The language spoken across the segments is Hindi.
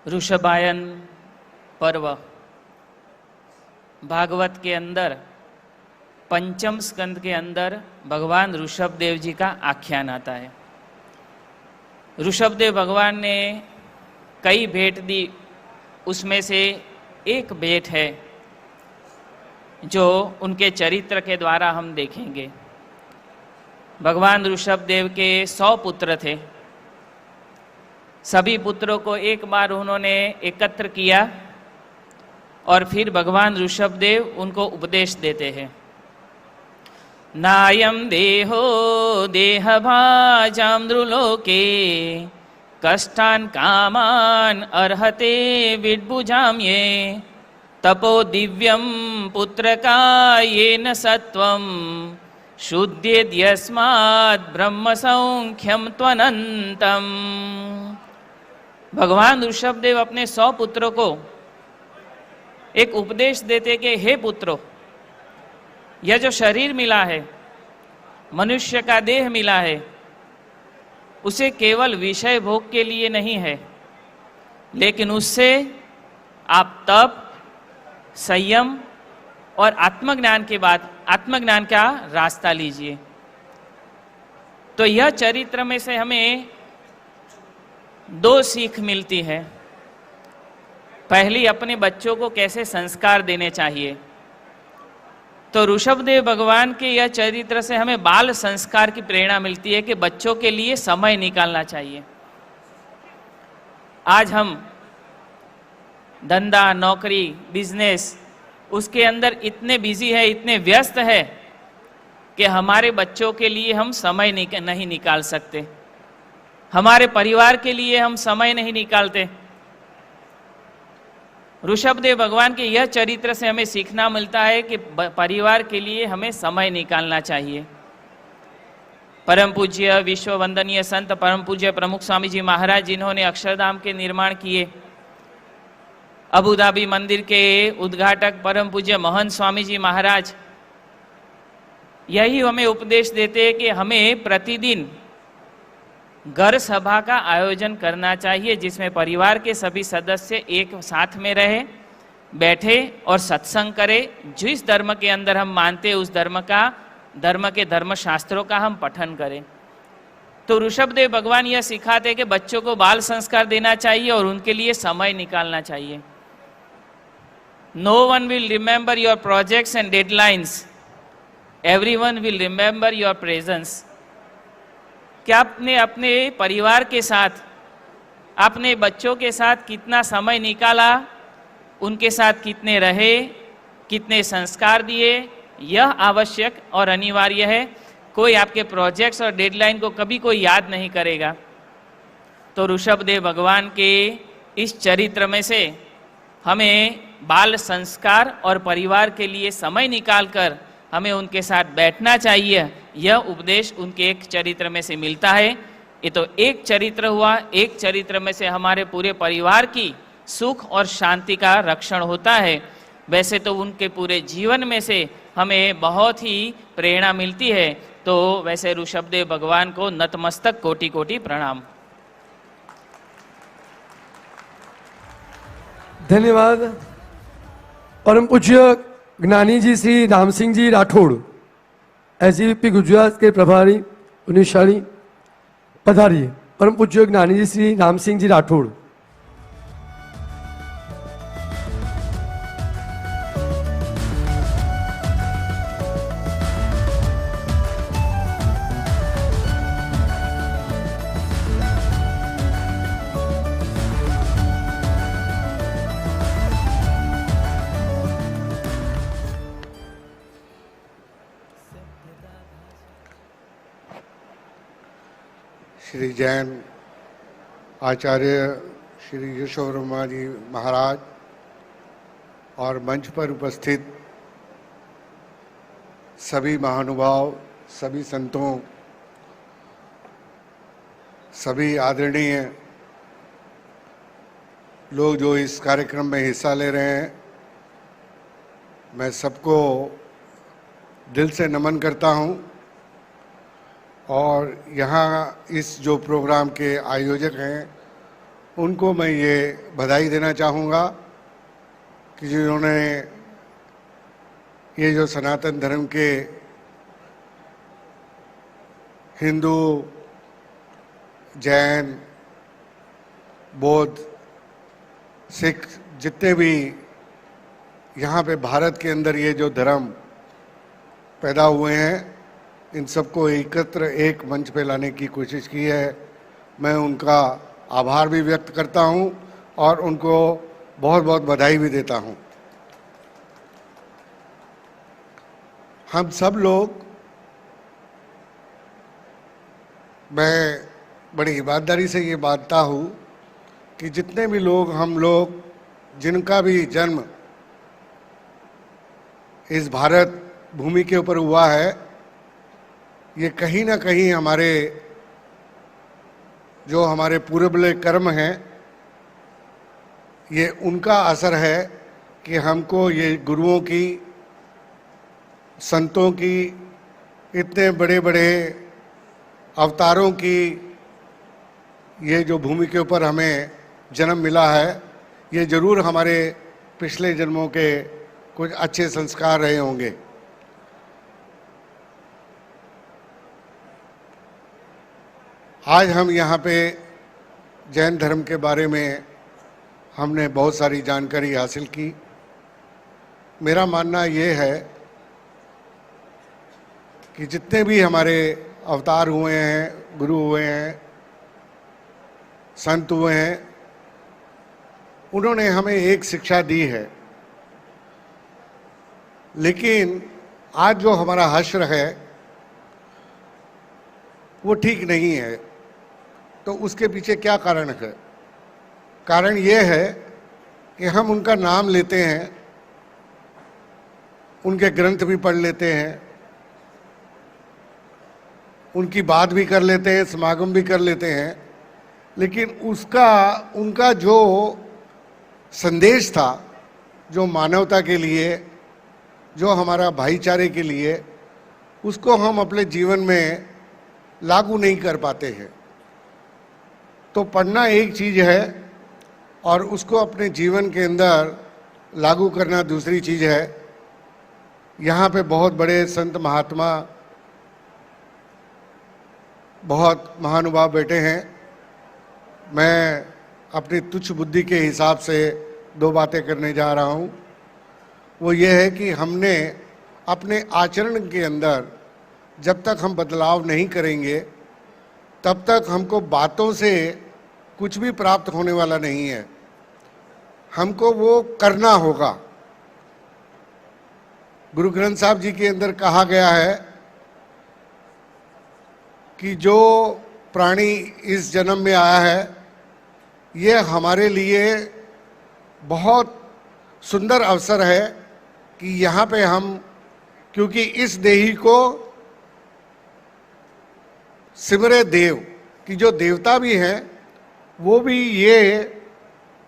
ऋषभायन पर्व भागवत के अंदर पंचम स्कंद के अंदर भगवान ऋषभदेव जी का आख्यान आता है। ऋषभदेव भगवान ने कई भेंट दी, उसमें से एक भेंट है जो उनके चरित्र के द्वारा हम देखेंगे। भगवान ऋषभदेव के 100 पुत्र थे। सभी पुत्रों को एक बार उन्होंने एकत्र किया और फिर भगवान ऋषभदेव उनको उपदेश देते हैं। नायम देहो देहभाजां नृलोके कष्टान कामान अर्हते विद्भुजां ये तपो दिव्यम पुत्रकायेन सत्वम शुद्धेद्यस्मात् ब्रह्म सौख्यम त्वनंतम। भगवान ऋषभदेव अपने 100 पुत्रों को एक उपदेश देते कि हे पुत्रों, यह जो शरीर मिला है, मनुष्य का देह मिला है, उसे केवल विषय भोग के लिए नहीं है, लेकिन उससे आप तप, संयम और आत्मज्ञान के बाद आत्मज्ञान का रास्ता लीजिए। तो यह चरित्र में से हमें 2 सीख मिलती है। पहली, अपने बच्चों को कैसे संस्कार देने चाहिए। तो ऋषभदेव भगवान के यह चरित्र से हमें बाल संस्कार की प्रेरणा मिलती है कि बच्चों के लिए समय निकालना चाहिए। आज हम धंधा, नौकरी, बिजनेस उसके अंदर इतने बिजी है, इतने व्यस्त है कि हमारे बच्चों के लिए हम समय नहीं निकाल सकते, हमारे परिवार के लिए हम समय नहीं निकालते। ऋषभदेव भगवान के यह चरित्र से हमें सीखना मिलता है कि परिवार के लिए हमें समय निकालना चाहिए। परम पूज्य विश्व वंदनीय संत परम पूज्य प्रमुख स्वामी जी महाराज, जिन्होंने अक्षरधाम के निर्माण किए, अबू धाबी मंदिर के उद्घाटक परम पूज्य महंत स्वामी जी महाराज, यही हमें उपदेश देते हैं कि हमें प्रतिदिन घर सभा का आयोजन करना चाहिए, जिसमें परिवार के सभी सदस्य एक साथ में रहे, बैठे और सत्संग करें। जिस धर्म के अंदर हम मानते हैं उस धर्म के धर्म शास्त्रों का हम पठन करें। तो ऋषभदेव भगवान यह सिखाते हैं कि बच्चों को बाल संस्कार देना चाहिए और उनके लिए समय निकालना चाहिए। No one will remember your projects and deadlines. Everyone will remember your presence. क्या आपने अपने परिवार के साथ, अपने बच्चों के साथ कितना समय निकाला, उनके साथ कितने रहे, कितने संस्कार दिए, यह आवश्यक और अनिवार्य है। कोई आपके प्रोजेक्ट्स और डेडलाइन को कभी कोई याद नहीं करेगा। तो ऋषभदेव भगवान के इस चरित्र में से हमें बाल संस्कार और परिवार के लिए समय निकालकर हमें उनके साथ बैठना चाहिए, यह उपदेश उनके एक चरित्र में से मिलता है। ये तो एक चरित्र हुआ, एक चरित्र में से हमारे पूरे परिवार की सुख और शांति का रक्षण होता है। वैसे तो उनके पूरे जीवन में से हमें बहुत ही प्रेरणा मिलती है। तो वैसे ऋषभदेव भगवान को नतमस्तक कोटि कोटि प्रणाम। धन्यवाद। परम पूज्य ज्ञानी जी श्री राम सिंह जी राठौड़, एसजीपीपी गुजरात के प्रभारी उन्नीशाली पधारिए। परम पूज्य ज्ञानी जी श्री राम सिंह जी राठौड़। श्री जैन आचार्य श्री यशोवर्मा जी महाराज और मंच पर उपस्थित सभी महानुभाव, सभी संतों, सभी आदरणीय लोग जो इस कार्यक्रम में हिस्सा ले रहे हैं, मैं सबको दिल से नमन करता हूं। और यहाँ इस जो प्रोग्राम के आयोजक हैं उनको मैं ये बधाई देना चाहूँगा कि जिन्होंने ये जो सनातन धर्म के हिंदू, जैन, बौद्ध, सिख जितने भी यहाँ पे भारत के अंदर ये जो धर्म पैदा हुए हैं, इन सबको एकत्र एक मंच पे लाने की कोशिश की है। मैं उनका आभार भी व्यक्त करता हूँ और उनको बहुत बहुत बधाई भी देता हूँ। हम सब लोग, मैं बड़ी ईमानदारी से ये मानता हूँ कि जितने भी लोग, हम लोग जिनका भी जन्म इस भारत भूमि के ऊपर हुआ है, ये कहीं ना कहीं हमारे जो हमारे पूर्वले कर्म हैं, ये उनका असर है कि हमको ये गुरुओं की, संतों की, इतने बड़े बड़े अवतारों की ये जो भूमि के ऊपर हमें जन्म मिला है, ये जरूर हमारे पिछले जन्मों के कुछ अच्छे संस्कार रहे होंगे। आज हम यहाँ पे जैन धर्म के बारे में हमने बहुत सारी जानकारी हासिल की। मेरा मानना ये है कि जितने भी हमारे अवतार हुए हैं, गुरु हुए हैं, संत हुए हैं, उन्होंने हमें एक शिक्षा दी है। लेकिन आज जो हमारा हश्र है वो ठीक नहीं है। तो उसके पीछे क्या कारण है? कारण ये है कि हम उनका नाम लेते हैं, उनके ग्रंथ भी पढ़ लेते हैं, उनकी बात भी कर लेते हैं, समागम भी कर लेते हैं, लेकिन उनका जो संदेश था, जो मानवता के लिए, जो हमारा भाईचारे के लिए, उसको हम अपने जीवन में लागू नहीं कर पाते हैं। तो पढ़ना एक चीज़ है और उसको अपने जीवन के अंदर लागू करना दूसरी चीज़ है। यहाँ पे बहुत बड़े संत महात्मा, बहुत महानुभाव बैठे हैं। मैं अपनी तुच्छ बुद्धि के हिसाब से दो बातें करने जा रहा हूँ। वो ये है कि हमने अपने आचरण के अंदर जब तक हम बदलाव नहीं करेंगे, तब तक हमको बातों से कुछ भी प्राप्त होने वाला नहीं है। हमको वो करना होगा। गुरु ग्रंथ साहब जी के अंदर कहा गया है कि जो प्राणी इस जन्म में आया है, ये हमारे लिए बहुत सुंदर अवसर है कि यहाँ पे हम, क्योंकि इस देही को सिमरे देव, कि जो देवता भी हैं वो भी ये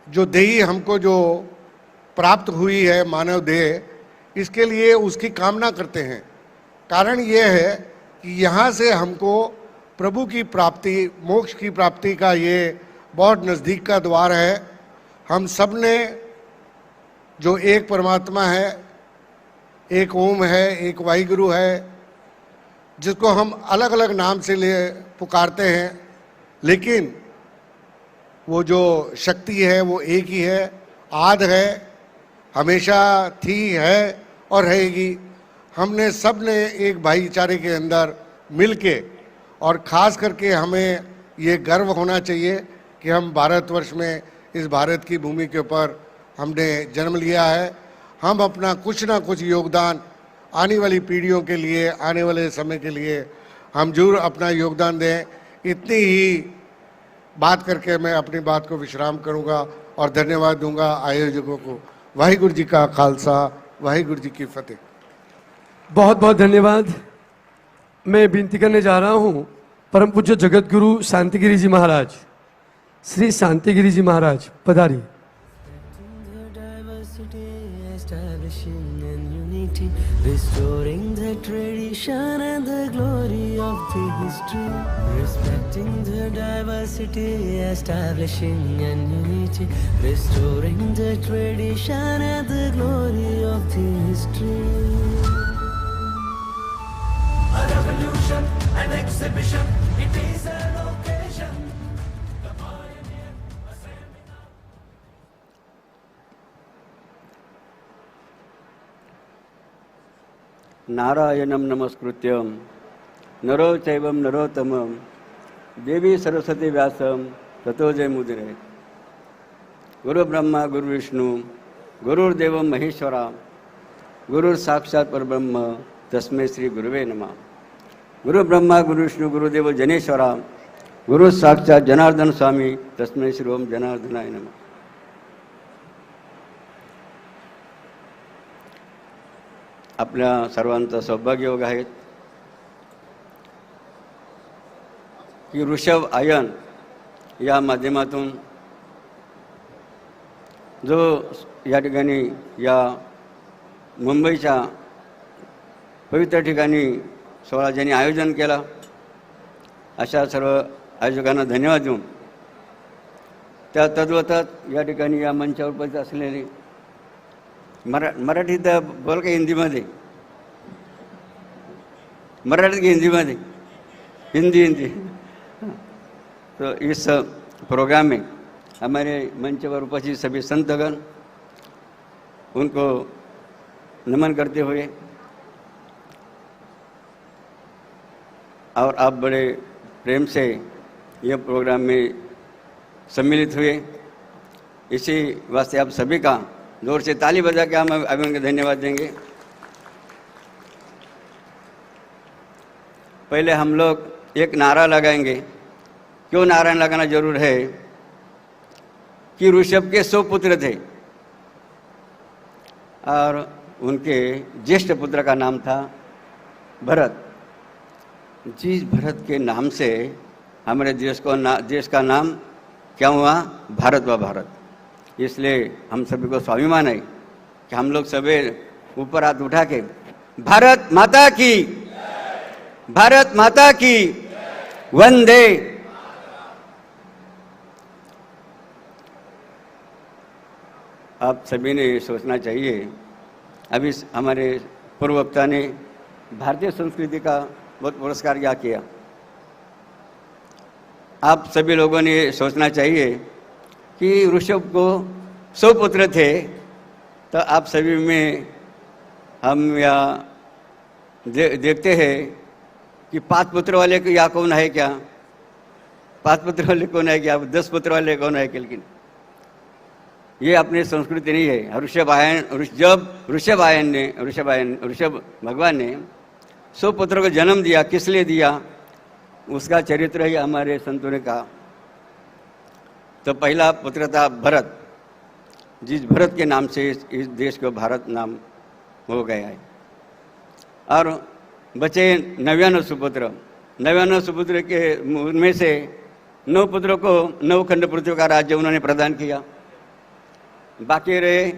जो देही हमको जो प्राप्त हुई है, मानव देह, इसके लिए उसकी कामना करते हैं। कारण ये है कि यहाँ से हमको प्रभु की प्राप्ति, मोक्ष की प्राप्ति का ये बहुत नज़दीक का द्वार है। हम सब ने जो एक परमात्मा है, एक ओम है, एक वाहिगुरु है, जिसको हम अलग अलग नाम से पुकारते हैं, लेकिन वो जो शक्ति है वो एक ही है, आद है, हमेशा थी, है और रहेगी। हमने सब ने एक भाईचारे के अंदर मिलके, और ख़ास करके हमें ये गर्व होना चाहिए कि हम भारतवर्ष में, इस भारत की भूमि के ऊपर हमने जन्म लिया है। हम अपना कुछ ना कुछ योगदान आने वाली पीढ़ियों के लिए, आने वाले समय के लिए हम जरूर अपना योगदान दें। इतनी ही बात करके मैं अपनी बात को विश्राम करूंगा और धन्यवाद दूंगा आयोजकों को। वाहिगुरु जी का खालसा, वाहिगुरु जी की फतेह। बहुत बहुत धन्यवाद। मैं विनती करने जा रहा हूँ परम पूज्य जगत गुरु शांतिगिरी जी महाराज, श्री शांतिगिरी जी महाराज पधारी। Diversity, establishing and unity. restoring the tradition and the glory of the history, respecting the diversity, establishing an unity, restoring the tradition and the glory of the history. A revolution, an exhibition, it is an occasion. The pioneer, a seminar. नारायणं नमस्कृत्यं नरो चैवं नरोत्तमं देवी सरस्वती व्यासं ततो जयमुदीरये। गुरु ब्रह्मा गुरु विष्णु गुरुर्देव महेश्वरा गुरुर साक्षात् परब्रह्म तस्मै श्री गुरुवे नमः। गुरु ब्रह्मा गुरु विष्णु गुरुदेव जनेश्वरा गुरु साक्षात् जनार्दन स्वामी तस्मै श्री ओम जनार्दनाय नमः। आपल्या सर्वांचं सौभाग्य योग आहे की ऋषभ आयन या माध्यमातून जो या ठिकाणी या मुंबईच्या पवित्र ठिकाणी सोहळा ज्यांनी आयोजन केला अशा सर्व आयोजकांना धन्यवाद देऊन त्या तद्वतच या ठिकाणी या मंचावर उपस्थित असलेले मराठीत बोल का हिंदीमध्ये मराठी की हिंदी में हिंदी तो इस प्रोग्राम में हमारे मंच पर उपस्थित सभी संतगण उनको नमन करते हुए और आप बड़े प्रेम से यह प्रोग्राम में सम्मिलित हुए, इसी वास्ते आप सभी का जोर से ताली बजा के हम अभी उनको धन्यवाद देंगे। पहले हम लोग एक नारा लगाएंगे। क्यों नारा लगाना जरूर है कि ऋषभ के 100 पुत्र थे और उनके ज्येष्ठ पुत्र का नाम था भरत। जिस भरत के नाम से हमारे देश का नाम क्या हुआ? भारत व भारत। इसलिए हम सभी को स्वाभिमान है कि हम लोग सभी ऊपर हाथ उठा के भारत माता की, भारत माता की वंदे। आप सभी ने सोचना चाहिए, अभी हमारे पूर्व वक्ता ने भारतीय संस्कृति का बहुत पुरस्कार क्या किया। आप सभी लोगों ने सोचना चाहिए कि ऋषभ को 100 पुत्र थे, तो आप सभी में हम या देखते हैं कि 5 पुत्र वाले को या कौन है क्या, 5 पुत्र वाले कौन है क्या, 10 पुत्र वाले कौन है। लेकिन ये अपनी संस्कृति नहीं है। ऋषभ भगवान ने 100 पुत्रों को जन्म दिया, किस लिए दिया, उसका चरित्र ही हमारे संतों ने कहा। तो पहला पुत्र था भरत, जिस भरत के नाम से इस देश को भारत नाम हो गया है। और बचे 99 सुपुत्र। 99 सुपुत्र के उनमें से 9 पुत्रों को 9 खंड पृथ्वी का राज्य उन्होंने प्रदान किया। बाकी रहे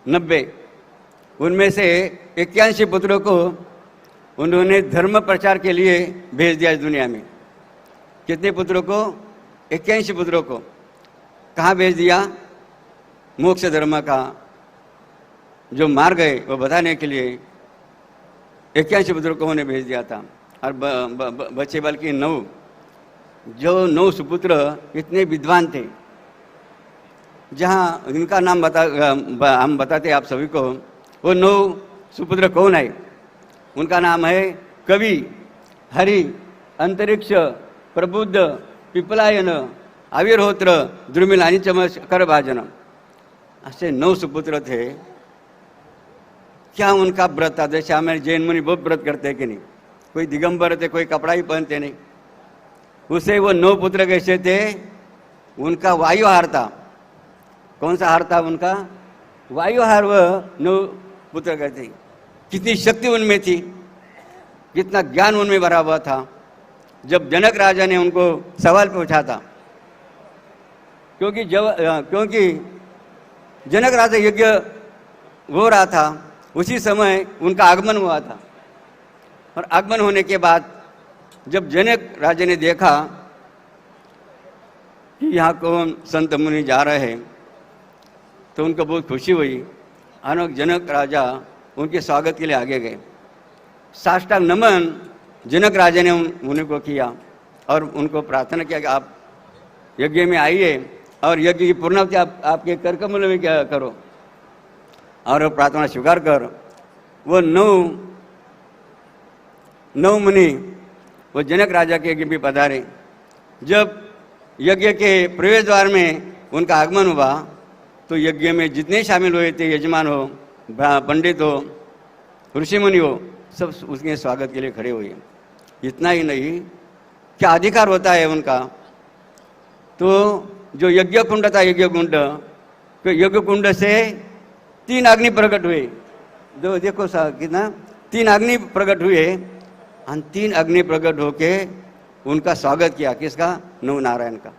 90। उनमें से 81 पुत्रों को उन्होंने धर्म प्रचार के लिए भेज दिया इस दुनिया में। कितने पुत्रों को? 81 पुत्रों को कहाँ भेज दिया? मोक्ष धर्म का जो मार्ग है वो बताने के लिए 81 पुत्रों को उन्हें भेज दिया था। और बचे बल्कि 9, जो 9 सुपुत्र इतने विद्वान थे, जहाँ इनका नाम हम बताते आप सभी को। वो 9 सुपुत्र कौन है? उनका नाम है कवि, हरि, अंतरिक्ष, प्रबुद्ध, पिपलायन, आविर्होत्र, द्रुमिल, चमस, करभाजन। ऐसे 9 सुपुत्र थे। क्या उनका व्रत था? जैसे हमारे जैन मुनि बहुत व्रत करते हैं कि नहीं, कोई दिगंबर थे, कोई कपड़ा ही पहनते नहीं। उसे वो 9 पुत्र कैसे थे? उनका वायुहार था। कौन सा हार था उनका? वायुहार। वह 9 पुत्र कहते। कितनी शक्ति उनमें थी, कितना ज्ञान उनमें भरा हुआ था। जब जनक राजा ने उनको सवाल पूछा था, क्योंकि जनक राजा यज्ञ हो रहा था उसी समय उनका आगमन हुआ था। और आगमन होने के बाद जब जनक राजा ने देखा कि यहाँ कौन संत मुनि जा रहे हैं, तो उनको बहुत खुशी हुई। और जनक राजा उनके स्वागत के लिए आगे गए। साष्टांग नमन जनक राजा ने उन मुनि को किया और उनको प्रार्थना किया कि आप यज्ञ में आइए और यज्ञ की पूर्णाहुति आपके कर कमल में क्या करो। और प्रार्थना स्वीकार कर वो नौ मुनि वो जनक राजा के यज्ञ में पधारे। जब यज्ञ के प्रवेश द्वार में उनका आगमन हुआ तो यज्ञ में जितने शामिल हुए थे, यजमान हो, पंडित हो, ऋषि मुनि हो, सब उसके स्वागत के लिए खड़े हुए। इतना ही नहीं, क्या अधिकार होता है उनका। तो जो यज्ञ कुंड था, यज्ञ कुंड, तो यज्ञ कुंड से 3 अग्नि प्रकट हुए। देखो कितना 3 अग्नि प्रकट हुए और 3 अग्नि प्रकट होके उनका स्वागत किया। किसका? नव नारायण का।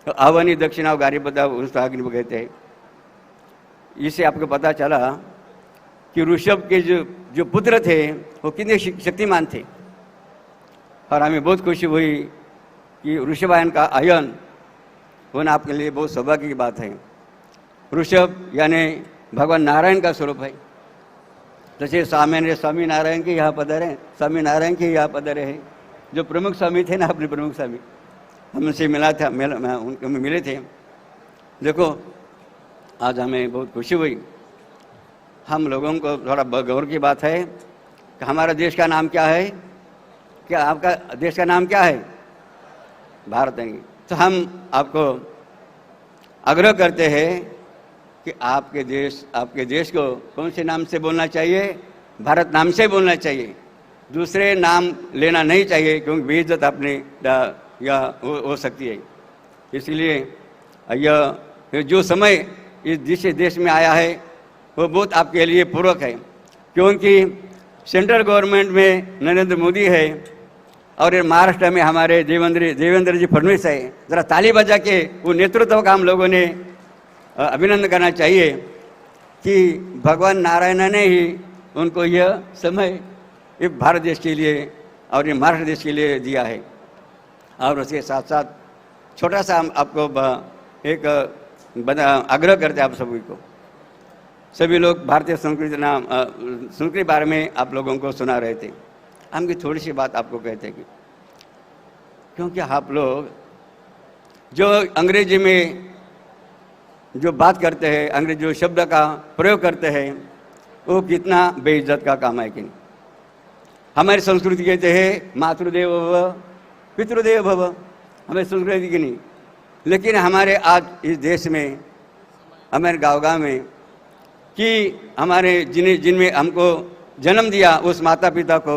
तो अवनी दक्षिणा गारिपदा उस अग्नि को कहते हैं। इससे आपको पता चला कि ऋषभ के जो पुत्र थे वो कितने शक्तिमान थे। और हमें बहुत खुशी हुई कि ऋषभायन का आयन होना आपके लिए बहुत सौभाग्य की बात है। ऋषभ यानी भगवान नारायण का स्वरूप है। जैसे स्वामी नारायण के यहाँ पधारे, स्वामी नारायण के यहाँ पधारे हैं। जो प्रमुख स्वामी थे ना, अपने प्रमुख स्वामी, हमसे उनके मिले थे। देखो आज हमें बहुत खुशी हुई। हम लोगों को थोड़ा गौर की बात है कि हमारा देश का नाम क्या है? क्या आपका देश का नाम क्या है? भारत है। तो हम आपको आग्रह करते हैं कि आपके देश को कौन से नाम से बोलना चाहिए? भारत नाम से बोलना चाहिए। दूसरे नाम लेना नहीं चाहिए, क्योंकि बेइज्जत अपने या हो सकती है। इसलिए यह जो समय इस देश में आया है वो बहुत आपके लिए पूरक है, क्योंकि सेंट्रल गवर्नमेंट में नरेंद्र मोदी है और महाराष्ट्र में हमारे देवेंद्र जी फडणवीस है। ज़रा ताली बजा के वो नेतृत्व का हम लोगों ने अभिनंदन करना चाहिए कि भगवान नारायण ने ही उनको यह समय इस भारत देश के लिए और ये महाराष्ट्र देश के लिए दिया है। और उसके साथ साथ छोटा सा हम आपको एक आग्रह करते हैं आप सभी को। सभी लोग भारतीय संस्कृति बारे में आप लोगों को सुना रहे थे। हम की थोड़ी सी बात आपको कहते हैं कि क्योंकि आप लोग जो अंग्रेजी में जो बात करते हैं, अंग्रेजी जो शब्द का प्रयोग करते हैं, वो कितना बेइज्जत का काम है कि नहीं। हमारी संस्कृति कहते हैं मातृदेव भव पितृदेव भव, हमें संस्कृति की नहीं। लेकिन हमारे आज इस देश में, हमारे गाँव में कि हमारे जिनमें हमको जन्म दिया उस माता पिता को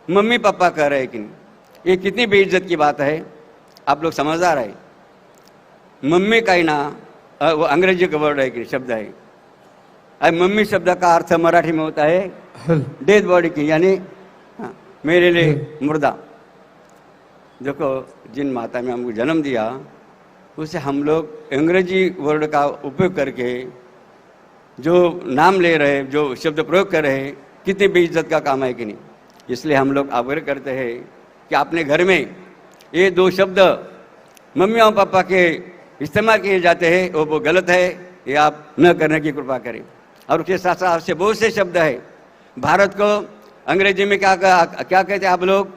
मम्मी पापा कह रहे हैं कि नहीं। ये कितनी बेइज्जत की बात है। आप लोग समझदार है। मम्मी का ही ना वो अंग्रेजी का वर्ड है कि शब्द है। अब मम्मी शब्द का अर्थ मराठी में होता है डेड बॉडी की, यानी मेरे लिए मुर्दा। देखो जिन माता ने हमको जन्म दिया उसे हम लोग अंग्रेजी वर्ड का उपयोग करके जो नाम ले रहे, जो शब्द प्रयोग कर रहे हैं, कितनी बेइज्जत का काम है कि नहीं। इसलिए हम लोग आग्रह करते हैं कि अपने घर में ये 2 शब्द मम्मी और पापा के इस्तेमाल किए जाते हैं, वो गलत है। ये आप न करने की कृपा करें। और उसके साथ साथ आपसे बहुत से शब्द है। भारत को अंग्रेजी में क्या कहते हैं आप लोग,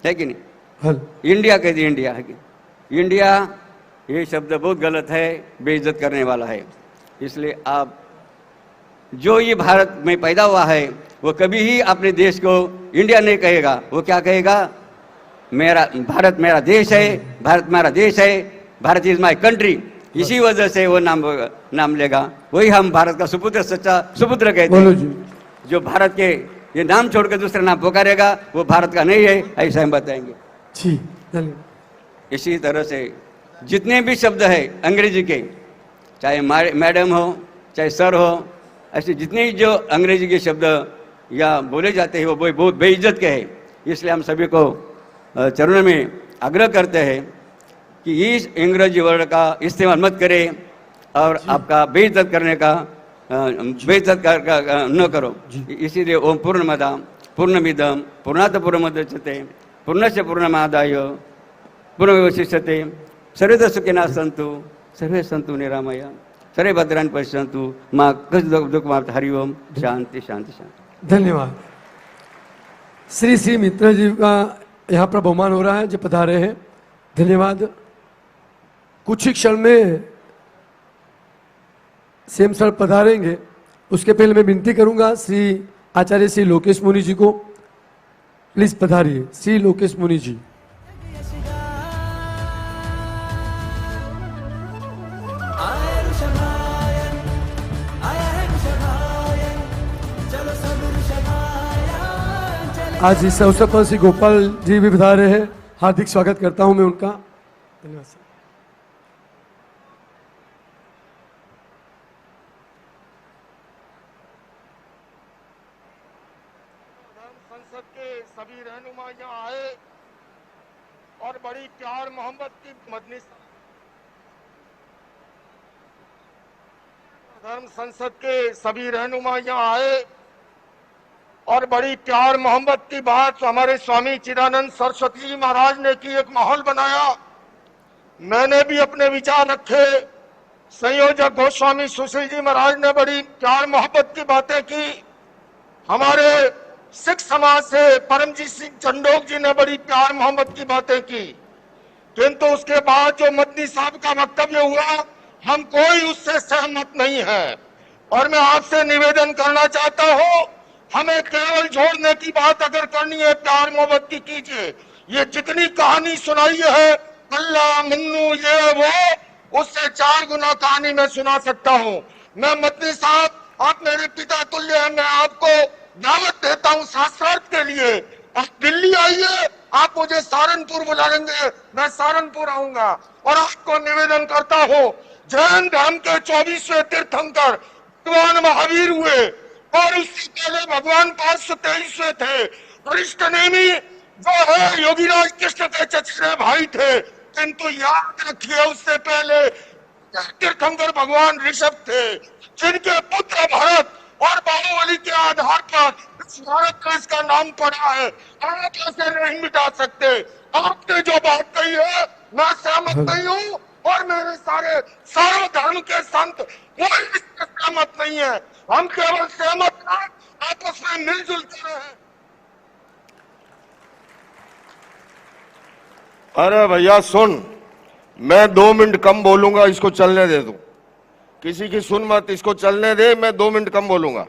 है कि नहीं? इंडिया कहते, इंडिया है कि इंडिया, ये शब्द बहुत गलत है, बेइज्जत करने वाला है। इसलिए आप जो ये भारत में पैदा हुआ है वो कभी ही अपने देश को इंडिया नहीं कहेगा। वो क्या कहेगा? भारत मेरा देश है, भारत मेरा देश है, भारत इज माई कंट्री। इसी वजह से वो नाम लेगा। वही हम भारत का सुपुत्र, सच्चा सुपुत्र कहते हैं। जो भारत के ये नाम छोड़कर दूसरा नाम पुकारेगा वो भारत का नहीं है, ऐसा हम बताएंगे। जी इसी तरह से जितने भी शब्द है अंग्रेजी के, चाहे मैडम हो चाहे सर हो, ऐसे जितने जो अंग्रेजी के शब्द या बोले जाते हैं वो बहुत बेइज्जत के हैं। इसलिए हम सभी को चरणों में आग्रह करते हैं कि इस अंग्रेजी वर्ड का इस्तेमाल मत करें और आपका बेइज्जत करने का बेइज्जत न करो। इसीलिए ओम पूर्णमदा पूर्णमिदम पूर्णात पूर्णमुदच्यते पूर्णस्य पूर्णमादाय पूर्णमेवावशिष्यते। सर्वे सुखिनः सन्तु सर्वे सन्तु निरामय सर्वे भद्राणि पश्यन्तु मां कश्चित् दुःखमाप्त। हरि ओम शांति शांति शांति। धन्यवाद। श्री मित्र जी का यहाँ पर बहुमान हो रहा है जो पधारे हैं। धन्यवाद। कुछ ही क्षण में सीएम सर पधारेंगे, उसके पहले मैं विनती करूंगा श्री आचार्य श्री लोकेश मुनि जी को, प्लीज पधारिए। श्री लोकेश मुनि जी। आज इस अवसर पर श्री गोपाल जी भी पधारे हैं, हार्दिक स्वागत करता हूं मैं उनका। धन्यवाद सर। संसद के सभी रहनुमा यहाँ आए और बड़ी प्यार मोहब्बत की मदनी धर्म संसद के सभी रहनुमा यहाँ आए और बड़ी प्यार मोहब्बत की बात हमारे स्वामी चिदानंद सरस्वती जी महाराज ने की, एक माहौल बनाया। मैंने भी अपने विचार रखे। संयोजक गोस्वामी सुशील जी महाराज ने बड़ी प्यार मोहब्बत की बातें की। हमारे सिख समाज से परमजीत सिंह चंडोक जी ने बड़ी प्यार मोहब्बत की बातें की, किंतु उसके बाद जो मदनी साहब का वक्तव्य हुआ, हम कोई उससे सहमत नहीं है। और मैं आपसे निवेदन करना चाहता हूं, हमें केवल जोड़ने की बात अगर करनी है, प्यार मोहब्बत की कीजिए। ये जितनी कहानी सुनाई है, अल्लाह मन्नू ये वो, उससे 4 गुना कहानी मैं सुना सकता हूं। मैं मदनी साहब, आप मेरे पिता तुल्य हैं, मैं आपको दावत देता हूं शास्त्रार्थ के लिए। आप दिल्ली आइए, आप मुझे सहारनपुर बुला लेंगे, मैं सहारनपुर आऊंगा। और आपको निवेदन करता हूं, जैन धर्म के 24वें तीर्थंकर भगवान महावीर हुए और उससे पहले भगवान 523वें थे। वरिष्ठ नेमी जो है योगीराज कृष्ण के चचेरे भाई थे, किंतु याद रखिए उससे पहले तीर्थंकर भगवान ऋषभ थे, जिनके पुत्र भरत और बाहुबली के आधार पर भारत का इसका नाम पड़ा है। आप ऐसे नहीं मिटा सकते। आपने जो बात कही है मैं सहमत नहीं हूँ, और मेरे सारे धर्म के संत कोई इससे सहमत नहीं है। हम केवल सहमत हैं, आपस में मिलजुल कर रहे हैं। अरे भैया सुन, मैं 2 मिनट कम बोलूंगा, इसको चलने दे दो। किसी की सुन मत, इसको चलने दे, मैं 2 मिनट कम बोलूंगा।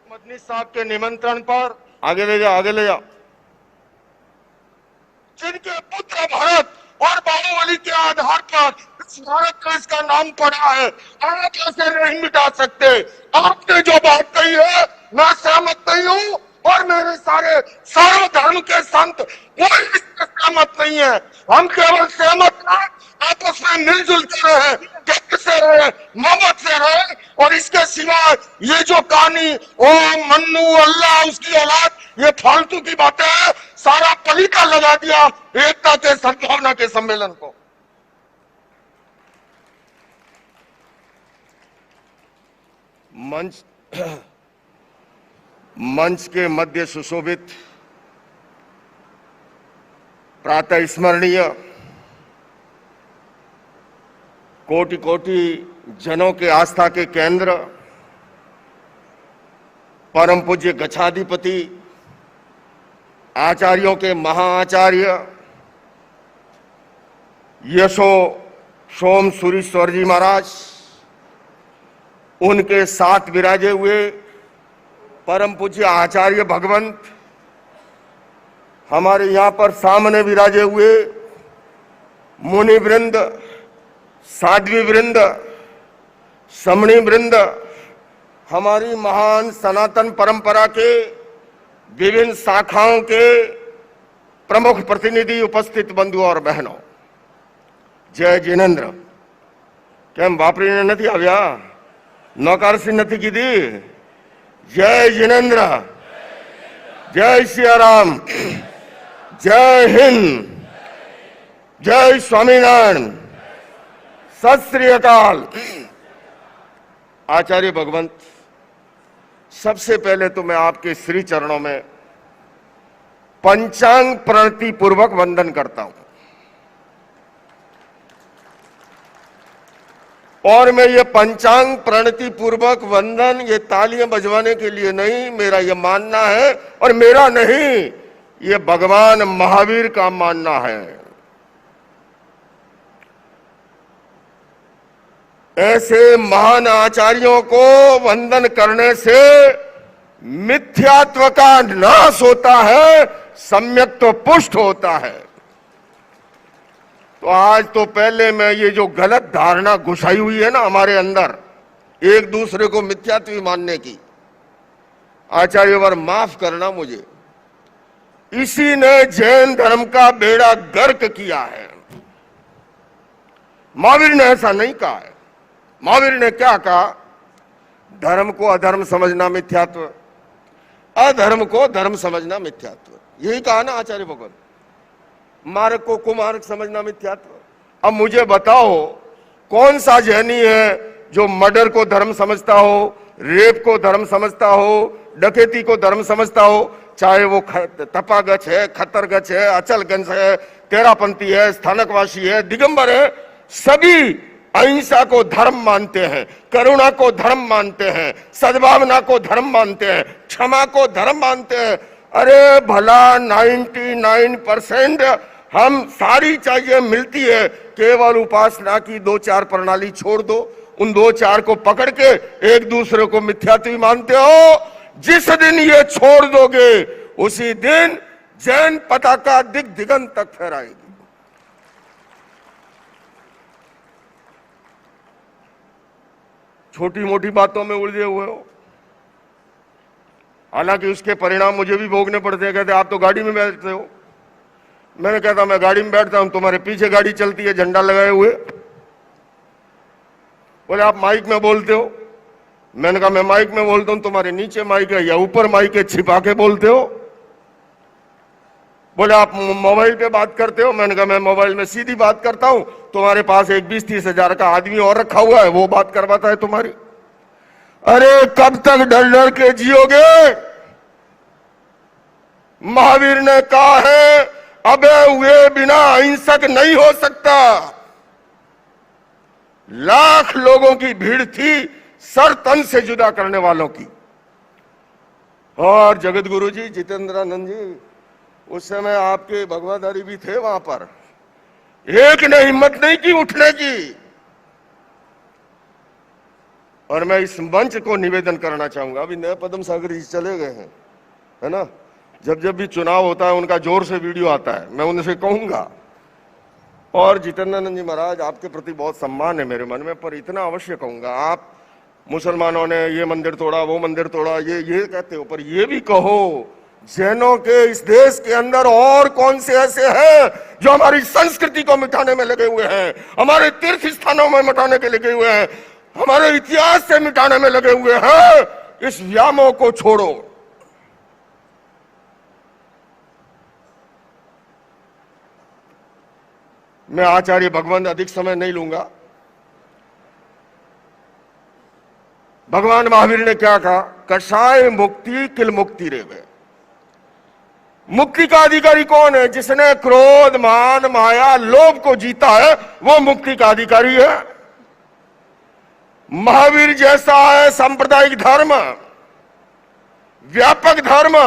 मदनी साहब के निमंत्रण पर आगे ले जा, आगे ले जा। जिनके पुत्र भरत और बाहुबली के आधार पर भारत का इसका नाम पड़ा है, आप ऐसे नहीं मिटा सकते। आपने जो बात कही है मैं सहमत नहीं हूँ, और मेरे सारे धर्म के संत कोई इससे सहमत नहीं है। हम केवल सहमत हैं, आपस में मिलजुल कर रहे, प्यार से रहे, मोहब्बत से रहे। और इसके सिवा ये जो कहानी ओम मन्नू अल्लाह उसकी औलाद, ये फालतू की बातें हैं। सारा पलीका लगा दिया एकता के सद्भावना के सम्मेलन को। मंच के मध्य सुशोभित प्रातः स्मरणीय कोटि कोटि जनों के आस्था के केंद्र परम पूज्य गच्छाधिपति आचार्यों के महाआचार्य यशो सोम सूरीश्वर जी महाराज, उनके साथ विराजे हुए परम पूज्य आचार्य भगवंत, हमारे यहाँ पर सामने विराजे हुए मुनि वृंद, साध्वी वृंद, समणी वृंद, हमारी महान सनातन परंपरा के विभिन्न शाखाओं के प्रमुख प्रतिनिधि, उपस्थित बंधु और बहनों, जय जिनेन्द्र। केम वापरीने नहीं आव्या? नौकारसी नहीं कीधी? जय जिनेन्द्र, जय सियाराम, जय हिंद, जय स्वामीनारायण, सत श्री अकाल। आचार्य भगवंत, सबसे पहले तो मैं आपके श्री चरणों में पंचांग प्रणति पूर्वक वंदन करता हूं। और मैं ये पंचांग प्रणति पूर्वक वंदन ये तालियां बजवाने के लिए नहीं, मेरा ये मानना है, और मेरा नहीं, ये भगवान महावीर का मानना है। ऐसे महान आचार्यों को वंदन करने से मिथ्यात्व का नाश होता है, सम्यक्त्व पुष्ट होता है। तो आज तो पहले मैं ये जो गलत धारणा घुसाई हुई है ना हमारे अंदर, एक दूसरे को मिथ्यात्व मानने की, आचार्यवर माफ करना मुझे, इसी ने जैन धर्म का बेड़ा गर्क किया है। महावीर ने ऐसा नहीं कहा है। महावीर ने क्या कहा? धर्म को अधर्म समझना मिथ्यात्व, अधर्म को धर्म समझना मिथ्यात्व। यही कहा ना आचार्य भगवान। मार्ग को कुमार्ग समझना मिथ्यात्व। अब मुझे बताओ, कौन सा जैनी है जो मर्डर को धर्म समझता हो, रेप को धर्म समझता हो, डकैती को धर्म समझता हो, चाहे वो तपागच है, खतरगच है, अचलगंज है, तेरापंथी है, स्थानकवासी है, दिगंबर है, सभी अहिंसा को धर्म मानते हैं, करुणा को धर्म मानते हैं, सद्भावना को धर्म मानते हैं, क्षमा को धर्म मानते हैं। अरे भला 99% हम सारी चीजें मिलती है, केवल उपासना की 2-4 प्रणाली छोड़ दो। उन 2-4 को पकड़ के एक दूसरे को मिथ्यात्व मानते हो। जिस दिन ये छोड़ दोगे उसी दिन जैन पताका दिग दिगंत तक फहराएगी। छोटी मोटी बातों में उलझे हुए हो। हालांकि उसके परिणाम मुझे भी भोगने पड़ते हैं। कहते आप तो गाड़ी में बैठते हो। मैंने कहता मैं गाड़ी में बैठता हूं, तुम्हारे पीछे गाड़ी चलती है झंडा लगाए हुए। बोले आप माइक में बोलते हो। मैंने कहा मैं माइक में बोलता हूं, तुम्हारे नीचे माइक है या ऊपर माइक है, छिपा के बोलते हो। बोले आप मोबाइल पे बात करते हो। मैंने कहा मैं मोबाइल में सीधी बात करता हूं, तुम्हारे पास एक 20-30 हजार का आदमी और रखा हुआ है, वो बात करवाता है तुम्हारी। अरे कब तक डर डर के जियोगे? महावीर ने कहा है अबे हुए बिना अहिंसक नहीं हो सकता। लाख लोगों की भीड़ थी सर तन से जुदा करने वालों की। और जगत गुरु जी, जितेंद्रानंद जी, उस समय आपके भगवाधारी भी थे वहां पर। एक ने हिम्मत नहीं की उठने की। और मैं इस मंच को निवेदन करना चाहूंगा, अभी नए पदम सागर जी चले गए हैं, है ना। जब जब भी चुनाव होता है उनका जोर से वीडियो आता है, मैं उनसे कहूंगा। और जितेंद्रानंद जी महाराज, आपके प्रति बहुत सम्मान है मेरे मन में, पर इतना अवश्य कहूंगा, आप मुसलमानों ने ये मंदिर तोड़ा, वो मंदिर तोड़ा, ये कहते हो, पर ये भी कहो जैनों के इस देश के अंदर और कौन से ऐसे हैं जो हमारी संस्कृति को मिटाने में लगे हुए हैं, हमारे तीर्थ स्थानों में मिटाने के लगे हुए हैं, हमारे इतिहास से मिटाने में लगे हुए हैं। इस व्यामोह को छोड़ो। मैं आचार्य भगवान अधिक समय नहीं लूंगा। भगवान महावीर ने क्या कहा? कषाय मुक्ति किल मुक्ति रेवे। मुक्ति का अधिकारी कौन है? जिसने क्रोध, मान, माया, लोभ को जीता है, वो मुक्ति का अधिकारी है। महावीर जैसा है सांप्रदायिक धर्म, व्यापक धर्म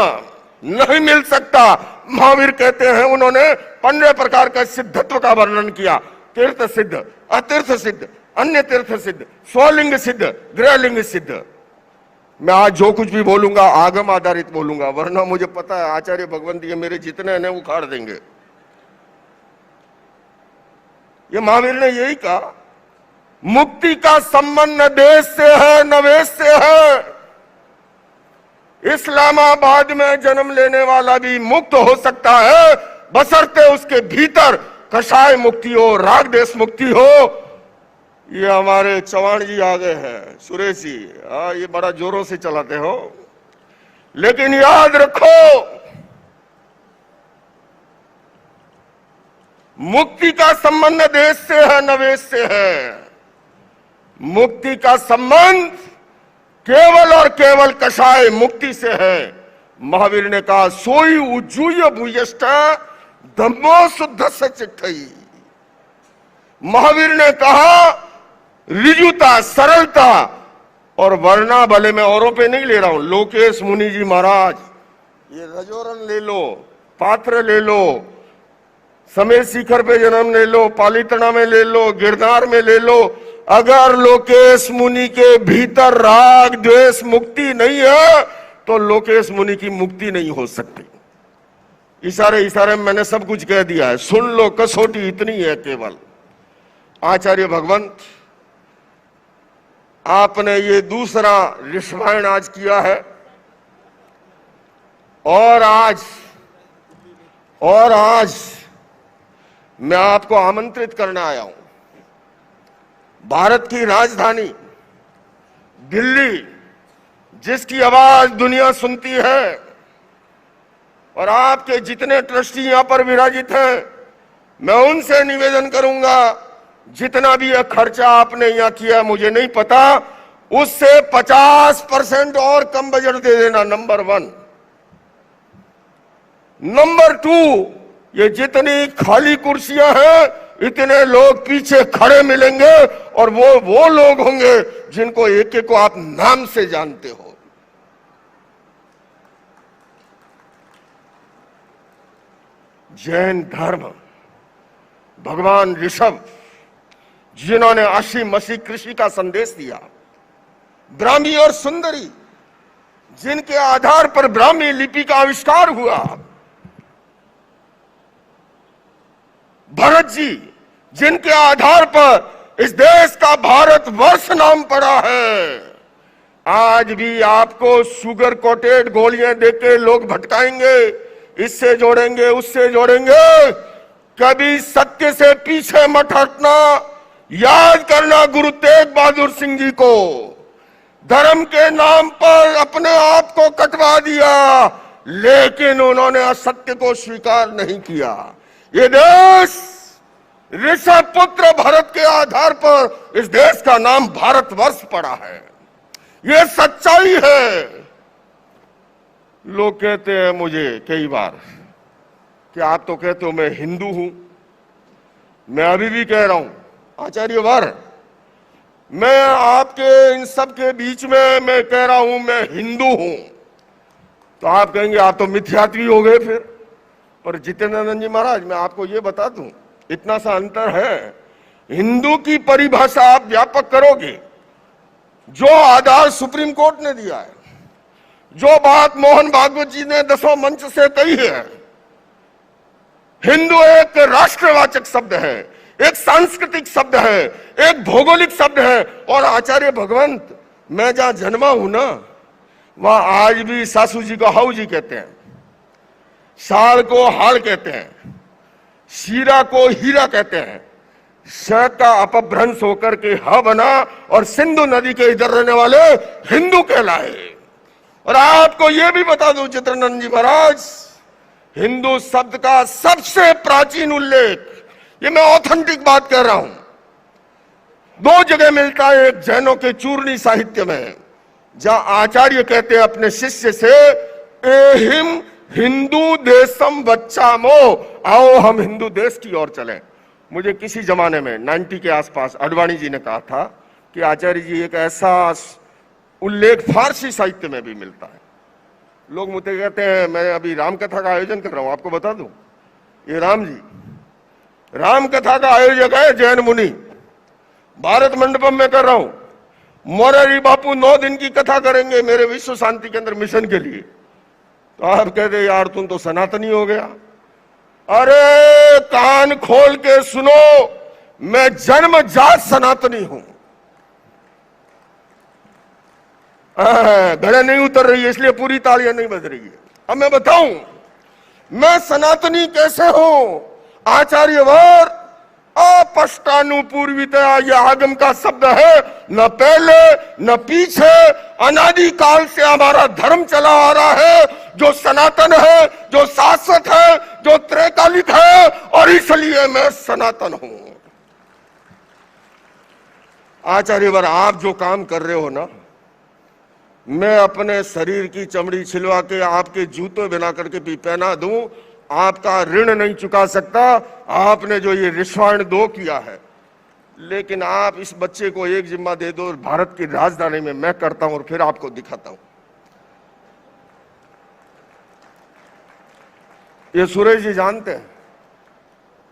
नहीं मिल सकता। महावीर कहते हैं, उन्होंने 15 प्रकार का सिद्धत्व का वर्णन किया। तीर्थ सिद्ध, अतीर्थ सिद्ध, अन्य तीर्थ सिद्ध, स्वलिंग सिद्ध, गृहलिंग सिद्ध। मैं आज जो कुछ भी बोलूंगा आगम आधारित बोलूंगा, वरना मुझे पता है आचार्य भगवंत ये मेरे जितने हैं उखाड़ देंगे। ये महावीर ने यही कहा, मुक्ति का संबंध न देश से है न वेश से है। इस्लामाबाद में जन्म लेने वाला भी मुक्त हो सकता है, बशर्ते उसके भीतर कषाय मुक्ति हो, राग देश मुक्ति हो। ये हमारे चौहान जी आ गए हैं, सुरेश जी, ये बड़ा जोरों से चलाते हो। लेकिन याद रखो, मुक्ति का संबंध देश से है न वेश से है। मुक्ति का संबंध केवल और केवल कषाय मुक्ति से है। महावीर ने कहा सोई उज्जूय भूयष्ट धम्मो शुद्ध से चिट्ठई। महावीर ने कहा रिजुता, सरलता और वर्णा भले मैं औरों पे नहीं ले रहा हूं। लोकेश मुनि जी महाराज, ये रजोरन ले लो, पात्र ले लो, समेत शिखर पे जन्म ले लो, पालीतना में ले लो, गिरनार में ले लो, अगर लोकेश मुनि के भीतर राग द्वेष मुक्ति नहीं है तो लोकेश मुनि की मुक्ति नहीं हो सकती। इशारे इशारे में मैंने सब कुछ कह दिया है, सुन लो, कसौटी इतनी है केवल। आचार्य भगवंत, आपने ये दूसरा ऋषभायन आज किया है और आज मैं आपको आमंत्रित करने आया हूं। भारत की राजधानी दिल्ली, जिसकी आवाज दुनिया सुनती है, और आपके जितने ट्रस्टी यहां पर विराजित हैं, मैं उनसे निवेदन करूंगा जितना भी यह खर्चा आपने यहां किया मुझे नहीं पता, उससे 50% और कम बजट दे देना, नंबर 1। नंबर 2, ये जितनी खाली कुर्सियां हैं इतने लोग पीछे खड़े मिलेंगे और वो लोग होंगे जिनको एक एक को आप नाम से जानते हो। जैन धर्म, भगवान ऋषभ जिन्होंने अशी मसी कृषि का संदेश दिया, ब्राह्मी और सुंदरी जिनके आधार पर ब्राह्मी लिपि का आविष्कार हुआ, भरत जी जिनके आधार पर इस देश का भारत वर्ष नाम पड़ा है, आज भी आपको शुगर कोटेड गोलियां देके लोग भटकाएंगे, इससे जोड़ेंगे उससे जोड़ेंगे। कभी सत्य से पीछे मत हटना। याद करना गुरु तेग बहादुर सिंह जी को, धर्म के नाम पर अपने आप को कटवा दिया, लेकिन उन्होंने असत्य को स्वीकार नहीं किया। ये देश ऋषभ पुत्र भरत के आधार पर इस देश का नाम भारतवर्ष पड़ा है, ये सच्चाई है। लोग कहते हैं मुझे कई बार कि आप तो कहते हो मैं हिंदू हूं, मैं अभी भी कह रहा हूं आचार्य वर, मैं आपके इन सब के बीच में मैं कह रहा हूं मैं हिंदू हूं, तो आप कहेंगे आप तो मिथ्यात्वी हो गए फिर। पर जितेंद्रानंद जी महाराज, मैं आपको ये बता दूं, इतना सा अंतर है। हिंदू की परिभाषा आप व्यापक करोगे, जो आधार सुप्रीम कोर्ट ने दिया है, जो बात मोहन भागवत जी ने 10 मंच से कही है, हिंदू एक राष्ट्रवाचक शब्द है, एक सांस्कृतिक शब्द है, एक भौगोलिक शब्द है। और आचार्य भगवंत, मैं जहां जन्मा हूं ना, वहां आज भी सासू जी को हाउ जी कहते हैं, साल को हाल कहते हैं, शीरा को हीरा कहते हैं, श का अपभ्रंश होकर के ह बना और सिंधु नदी के इधर रहने वाले हिंदू कहलाए। और आपको यह भी बता दूं चित्रानंद जी महाराज, हिंदू शब्द का सबसे प्राचीन उल्लेख, ये मैं ऑथेंटिक बात कह रहा हूं, 2 जगह मिलता है। एक जैनों के चूर्णी साहित्य में, जहां आचार्य कहते हैं अपने शिष्य से, एहिम हिंदू देशम बच्चामो, आओ हम हिंदू देश की ओर चलें। मुझे किसी जमाने में 90 के आसपास अडवाणी जी ने कहा था कि आचार्य जी एक ऐसा उल्लेख फारसी साहित्य में भी मिलता है। लोग मुझे कहते हैं, मैं अभी राम कथा का आयोजन कर रहा हूं, आपको बता दूं, ये राम जी राम कथा का आयोजक है जैन मुनि, भारत मंडपम में कर रहा हूं। मोरारी बापू 9 दिन की कथा करेंगे मेरे विश्व शांति केंद्र मिशन के लिए। तो आप कहते यार तुम तो सनातनी हो गया। अरे कान खोल के सुनो, मैं जन्मजात सनातनी हूं। घड़े नहीं उतर रही है इसलिए पूरी तालियां नहीं बज रही है। अब मैं बताऊं मैं सनातनी कैसे हूं। आचार्यवर, अपष्टानुपूर्वितया यह आगम का शब्द है, न पहले न पीछे, अनादि काल से हमारा धर्म चला आ रहा है, जो सनातन है, जो शाश्वत है, जो त्रैकालिक है, और इसलिए मैं सनातन हूं। आचार्यवर आप जो काम कर रहे हो ना, मैं अपने शरीर की चमड़ी छिलवा के आपके जूते बना करके भी पहना दूं, आपका ऋण नहीं चुका सकता। आपने जो ये ऋष्वाण 2 किया है, लेकिन आप इस बच्चे को एक जिम्मा दे दो, भारत की राजधानी में मैं करता हूं और फिर आपको दिखाता हूं। ये सुरेश जी जानते हैं,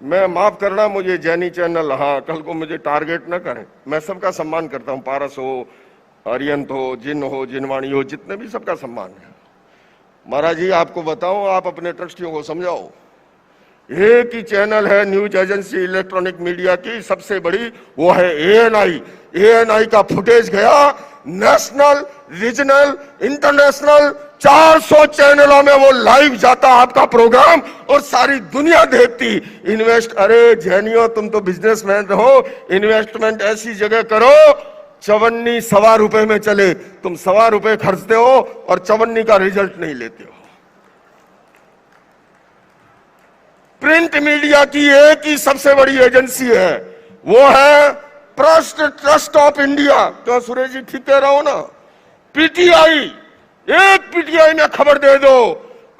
मैं माफ करना, मुझे जैनी चैनल, हाँ, कल को मुझे टारगेट ना करें। मैं सबका सम्मान करता हूं, पारस हो, अरियंत हो, जिन हो, जिनवाणी हो, जितने भी, सबका सम्मान है। महाराज जी आपको बताऊं, आप अपने ट्रस्टियों को समझाओ, एक ही चैनल है न्यूज एजेंसी इलेक्ट्रॉनिक मीडिया की सबसे बड़ी, वो है एएनआई। एएनआई का फुटेज गया नेशनल, रीजनल, इंटरनेशनल, 400 चैनलों में वो लाइव जाता आपका प्रोग्राम, और सारी दुनिया देखती। अरे जैनियो, तुम तो बिजनेसमैन हो, इन्वेस्टमेंट ऐसी जगह करो, चवन्नी ₹1.25 में चले। तुम ₹1.25 खर्चते हो और चवन्नी का रिजल्ट नहीं लेते हो। प्रिंट मीडिया की एक ही सबसे बड़ी एजेंसी है, वो है प्रेस ट्रस्ट ऑफ इंडिया। क्यों सुरेश जी ठीक कह रहा हूं ना? पीटीआई, एक पीटीआई में खबर दे दो,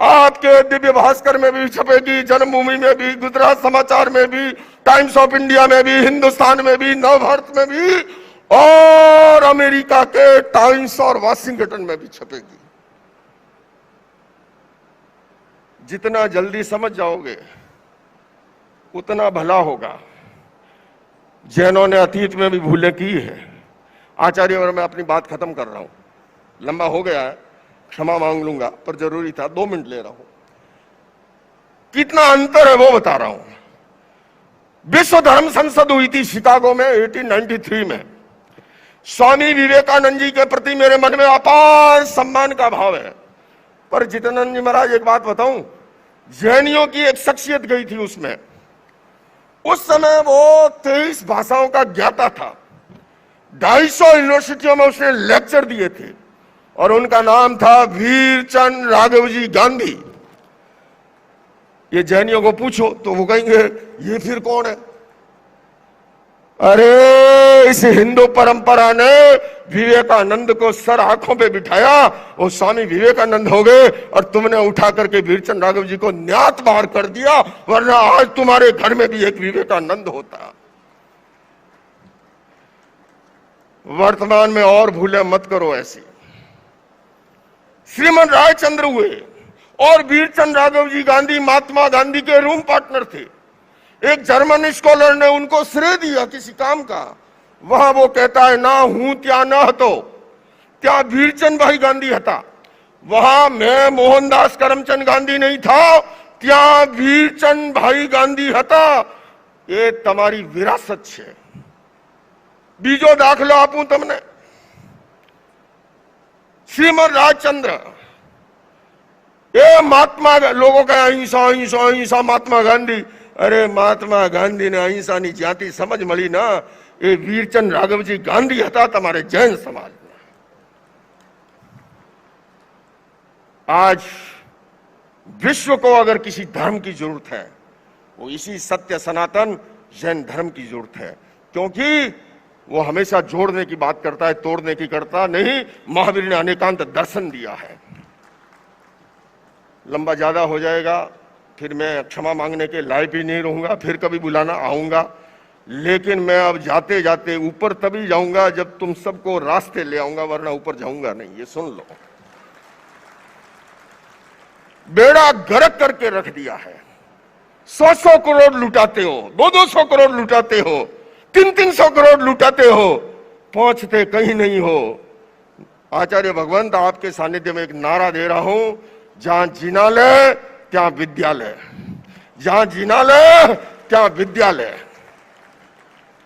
आपके दिव्य भास्कर में भी छपेगी, जन्मभूमि में भी, गुजरात समाचार में भी, टाइम्स ऑफ इंडिया में भी, हिंदुस्तान में भी, नवभारत में भी, और अमेरिका के टाइम्स और वाशिंगटन में भी छपेगी। जितना जल्दी समझ जाओगे उतना भला होगा। जैनों ने अतीत में भी भूलें की है। आचार्य, मैं अपनी बात खत्म कर रहा हूं, लंबा हो गया है, क्षमा मांग लूंगा, पर जरूरी था, 2 मिनट ले रहा हूं। कितना अंतर है वो बता रहा हूं। विश्व धर्म संसद हुई थी शिकागो में 1893 में। स्वामी विवेकानंद जी के प्रति मेरे मन में अपार सम्मान का भाव है। पर जितनानंद जी महाराज, एक बात बताऊं, जैनियों की एक शख्सियत गई थी उसमें। उस समय वो 23 भाषाओं का ज्ञाता था, 250 यूनिवर्सिटियों में उसने लेक्चर दिए थे, और उनका नाम था वीरचंद राघवजी गांधी। ये जैनियों को पूछो तो वो कहेंगे ये फिर कौन है? अरे इस हिंदू परंपरा ने विवेकानंद को सर आंखों पे बिठाया, वो स्वामी विवेकानंद हो गए, और तुमने उठा करके वीरचंद राघव जी को न्यात बाहर कर दिया, वरना आज तुम्हारे घर में भी एक विवेकानंद होता। वर्तमान में और भूले मत करो ऐसी। श्रीमन रायचंद्र हुए, और वीरचंद राघव जी गांधी महात्मा गांधी के रूम पार्टनर थे। एक जर्मन स्कॉलर ने उनको श्रेय दिया किसी काम का, वहां वो कहता है, ना हूं त्या न हतो, त्या वीरचंद भाई गांधी हता। वहां मैं मोहनदास करमचंद गांधी नहीं था, त्या वीरचंद भाई गांधी हता। ये तमारी विरासत छे, बीजो दाखलो आपू तमने। श्रीमद राजचंद्र, ये महात्मा, लोगों का अहिंसा अहिंसा अहिंसा, महात्मा गांधी। अरे महात्मा गांधी ने अहिंसा नी जाति समझ मળી ना, ये वीरचंद राघवजी गांधी हता तमारे जैन समाज में। आज विश्व को अगर किसी धर्म की जरूरत है, वो इसी सत्य सनातन जैन धर्म की जरूरत है, क्योंकि वो हमेशा जोड़ने की बात करता है, तोड़ने की करता नहीं। महावीर ने अनेकांत दर्शन दिया है। लंबा ज्यादा हो जाएगा, फिर मैं क्षमा मांगने के लायक ही नहीं रहूंगा, फिर कभी बुलाना आऊंगा। लेकिन मैं अब जाते जाते ऊपर तभी जाऊंगा जब तुम सबको रास्ते ले आऊंगा, वरना ऊपर जाऊंगा नहीं। ये सुन लो, बेड़ा गर्क करके रख दिया है। 100-100 करोड़ लुटाते हो, 200-200 करोड़ लुटाते हो, 300-300 करोड़ लुटाते हो, पहुंचते कहीं नहीं हो। आचार्य भगवंत आपके सानिध्य में एक नारा दे रहा हूं, जहां जिनालय त्या विद्यालय, जहां जिनालय त्या विद्यालय।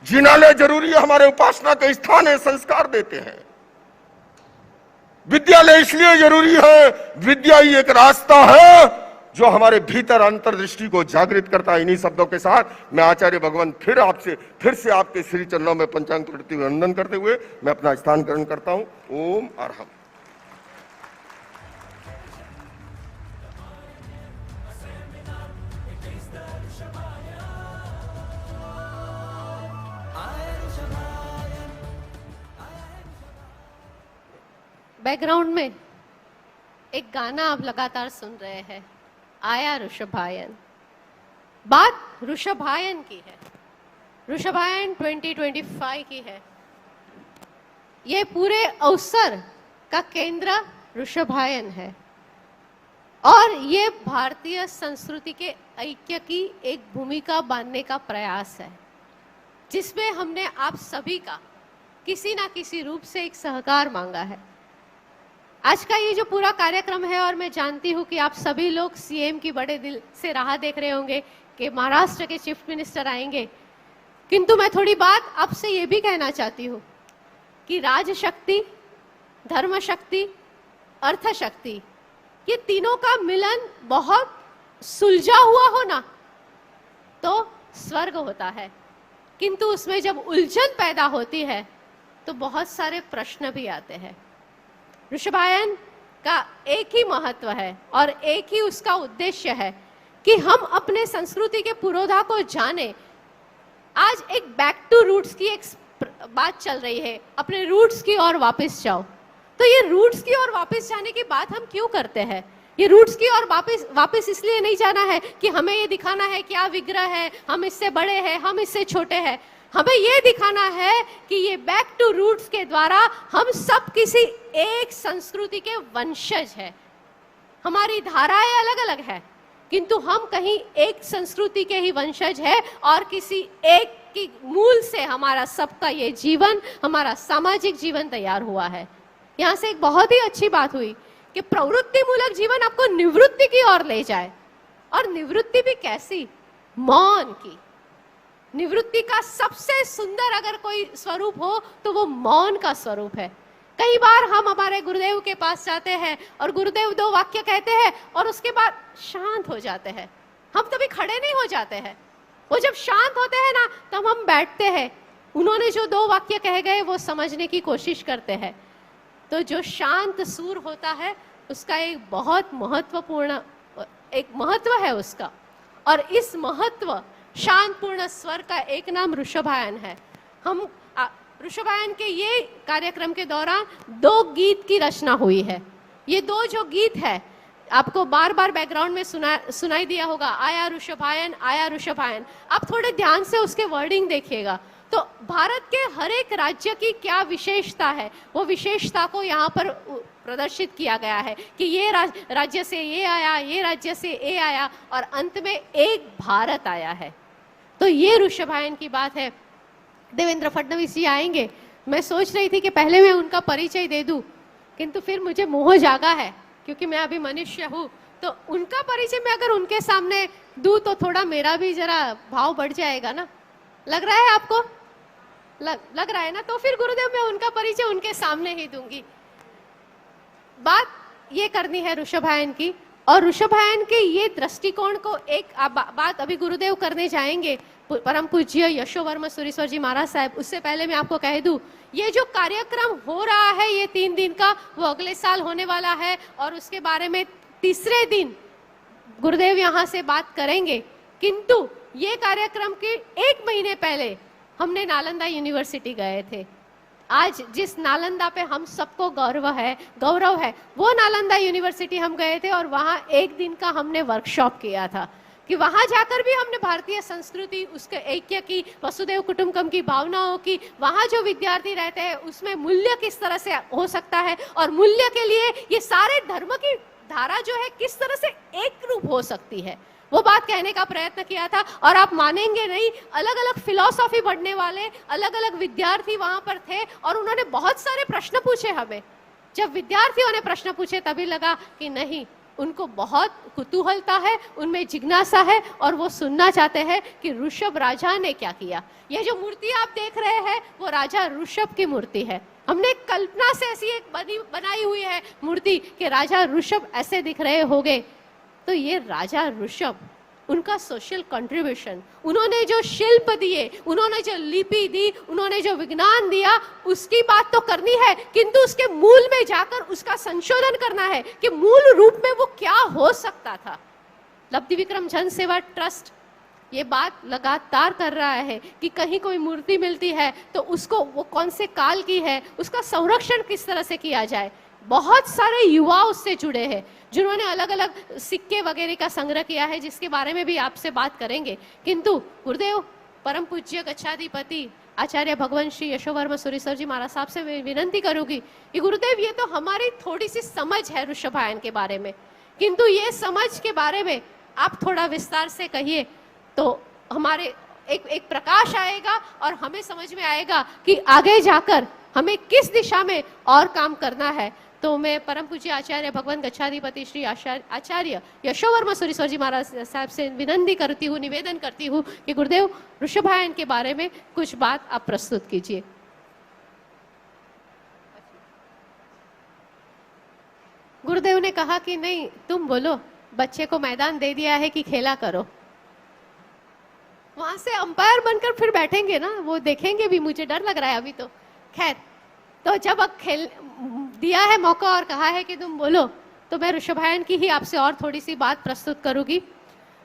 जिनालय जरूरी है, हमारे उपासना का स्थान है, संस्कार देते हैं। विद्यालय इसलिए जरूरी है, विद्या ही एक रास्ता है जो हमारे भीतर अंतर्दृष्टि को जागृत करता है। इन्हीं शब्दों के साथ मैं आचार्य भगवंत फिर से आपके श्री चरणों में पंचांग प्रति वंदन करते हुए मैं अपना स्थान ग्रहण करता हूं। ओम अरहम। बैकग्राउंड में एक गाना आप लगातार सुन रहे हैं, आया ऋषभायन। बात ऋषभायन की है, ऋषभायन 2025 की है। ये पूरे अवसर का केंद्र ऋषभायन है और ये भारतीय संस्कृति के ऐक्य की एक भूमिका बांधने का प्रयास है, जिसमें हमने आप सभी का किसी ना किसी रूप से एक सहकार मांगा है। आज का ये जो पूरा कार्यक्रम है, और मैं जानती हूँ कि आप सभी लोग सीएम की बड़े दिल से राह देख रहे होंगे कि महाराष्ट्र के चीफ मिनिस्टर आएंगे, किंतु मैं थोड़ी बात आपसे ये भी कहना चाहती हूँ कि राजशक्ति, धर्म शक्ति, अर्थ शक्ति, ये तीनों का मिलन बहुत सुलझा हुआ हो ना तो स्वर्ग होता है, किंतु उसमें जब उलझन पैदा होती है तो बहुत सारे प्रश्न भी आते हैं। ऋषभायन का एक ही महत्व है और एक ही उसका उद्देश्य है कि हम अपने संस्कृति के पुरोधा को जाने। आज एक बैक टू रूट्स की एक बात चल रही है, अपने रूट्स की ओर वापस जाओ। तो ये रूट्स की ओर वापस जाने की बात हम क्यों करते हैं? ये रूट्स की ओर वापस इसलिए नहीं जाना है कि हमें ये दिखाना है क्या विग्रह है, हम इससे बड़े हैं, हम इससे छोटे हैं। हमें ये दिखाना है कि ये बैक टू रूट्स के द्वारा हम सब किसी एक संस्कृति के वंशज हैं। हमारी धाराएं अलग अलग है, किंतु हम कहीं एक संस्कृति के ही वंशज है और किसी एक की मूल से हमारा सबका ये जीवन, हमारा सामाजिक जीवन तैयार हुआ है। यहाँ से एक बहुत ही अच्छी बात हुई कि प्रवृत्ति मूलक जीवन आपको निवृत्ति की ओर ले जाए, और निवृत्ति भी कैसी? मौन की। निवृत्ति का सबसे सुंदर अगर कोई स्वरूप हो तो वो मौन का स्वरूप है। कई बार हम हमारे गुरुदेव के पास जाते हैं और गुरुदेव 2 वाक्य कहते हैं और उसके बाद शांत हो जाते हैं। हम कभी खड़े नहीं हो जाते हैं, वो जब शांत होते हैं ना तब हम बैठते हैं, उन्होंने जो 2 वाक्य कह गए वो समझने की कोशिश करते हैं। तो जो शांत सूर होता है उसका एक बहुत महत्वपूर्ण एक महत्व है उसका, और इस महत्व शांतपूर्ण स्वर का एक नाम ऋषभायन है। हम ऋषभायन के ये कार्यक्रम के दौरान 2 गीत की रचना हुई है। ये 2 जो गीत है आपको बार बार बैकग्राउंड में सुनाई दिया होगा, आया ऋषभायन, आया ऋषभायन। आप थोड़े ध्यान से उसके वर्डिंग देखिएगा तो भारत के हर एक राज्य की क्या विशेषता है, वो विशेषता को यहाँ पर प्रदर्शित किया गया है कि ये राज्य से ये आया, ये राज्य से ये आया, और अंत में एक भारत आया है। तो ये ऋषभायन की बात है। देवेंद्र फडणवीस जी आएंगे, मैं सोच रही थी कि पहले मैं उनका परिचय दे दूं, किंतु फिर मुझे मोह जागा है क्योंकि मैं अभी मनुष्य हूँ, तो उनका परिचय मैं अगर उनके सामने दूं तो थोड़ा मेरा भी जरा भाव बढ़ जाएगा ना। लग रहा है आपको? लग रहा है ना? तो फिर गुरुदेव मैं उनका परिचय उनके सामने ही दूंगी। बात ये करनी है ऋषभायन की, और ऋषभायन के ये दृष्टिकोण को एक बात अभी गुरुदेव करने जाएंगे, परम पूज्य यशोवर्मा सुरेश्वर जी महाराज साहब। उससे पहले मैं आपको कह दूं, ये जो कार्यक्रम हो रहा है ये 3 दिन का, वो अगले साल होने वाला है, और उसके बारे में तीसरे दिन गुरुदेव यहाँ से बात करेंगे। किंतु ये कार्यक्रम के 1 महीने पहले हमने नालंदा यूनिवर्सिटी गए थे। आज जिस नालंदा पे हम सबको गौरव है वो नालंदा यूनिवर्सिटी हम गए थे, और वहाँ 1 दिन का हमने वर्कशॉप किया था कि वहाँ जाकर भी हमने भारतीय संस्कृति, उसके ऐक्य की, वसुदेव कुटुंबकम की भावनाओं की, वहाँ जो विद्यार्थी रहते हैं उसमें मूल्य किस तरह से हो सकता है, और मूल्य के लिए ये सारे धर्म की धारा जो है किस तरह से एक रूप हो सकती है, वो बात कहने का प्रयत्न किया था। और आप मानेंगे नहीं, अलग अलग फिलॉसफी पढ़ने वाले अलग अलग विद्यार्थी वहां पर थे, और उन्होंने बहुत सारे प्रश्न पूछे हमें। जब विद्यार्थियों ने प्रश्न पूछे तभी लगा कि नहीं, उनको बहुत कुतूहलता है, उनमें जिज्ञासा है, और वो सुनना चाहते हैं कि ऋषभ राजा ने क्या किया। ये जो मूर्ति आप देख रहे हैं वो राजा ऋषभ की मूर्ति है। हमने कल्पना से ऐसी एक बनाई हुई है मूर्ति कि राजा ऋषभ ऐसे दिख रहे होंगे। तो ये राजा ऋषभ, उनका सोशल कंट्रीब्यूशन, उन्होंने जो शिल्प दिए, उन्होंने जो लिपि दी, उन्होंने जो विज्ञान दिया, उसकी बात तो करनी है, किंतु उसके मूल में जाकर उसका संशोधन करना है कि मूल रूप में वो क्या हो सकता था। लब्धि विक्रम जन सेवा ट्रस्ट ये बात लगातार कर रहा है कि कहीं कोई मूर्ति मिलती है तो उसको वो कौन से काल की है, उसका संरक्षण किस तरह से किया जाए। बहुत सारे युवा उससे जुड़े हैं जिन्होंने अलग अलग सिक्के वगैरह का संग्रह किया है, जिसके बारे में भी आपसे बात करेंगे। किंतु गुरुदेव परम पूज्य गच्छाधिपति आचार्य भगवान श्री यशोवर्मा सूरीसर जी महाराज साहब से मैं विनंती करूंगी कि गुरुदेव ये तो हमारी थोड़ी सी समझ है ऋषभायन के बारे में, किंतु ये समझ के बारे में आप थोड़ा विस्तार से कहिए तो हमारे एक प्रकाश आएगा और हमें समझ में आएगा कि आगे जाकर हमें किस दिशा में और काम करना है। तो मैं परम पूज्य आचार्य भगवान गच्छाधिपति श्री आचार्य यशोवर्मा सूरीसर जी महाराज साहब से विनंती करती हूँ, निवेदन करती हूँ कि गुरुदेव ऋषभायन के बारे में कुछ बात आप प्रस्तुत कीजिए। गुरुदेव ने कहा कि नहीं, तुम बोलो, बच्चे को मैदान दे दिया है कि खेला करो। वहां से अंपायर बनकर फिर बैठेंगे ना, वो देखेंगे भी, मुझे डर लग रहा है अभी तो। खैर, तो जब अब खेल दिया है मौका और कहा है कि तुम बोलो, तो मैं ऋषभायन की ही आपसे और थोड़ी सी बात प्रस्तुत करूंगी।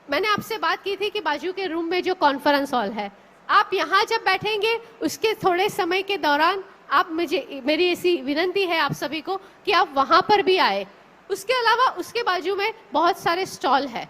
मैंने आपसे बात की थी कि बाजू के रूम में जो कॉन्फ्रेंस हॉल है, आप यहाँ जब बैठेंगे उसके थोड़े समय के दौरान आप मेरी ऐसी विनंती है आप सभी को कि आप वहां पर भी आए। उसके अलावा उसके बाजू में बहुत सारे स्टॉल है।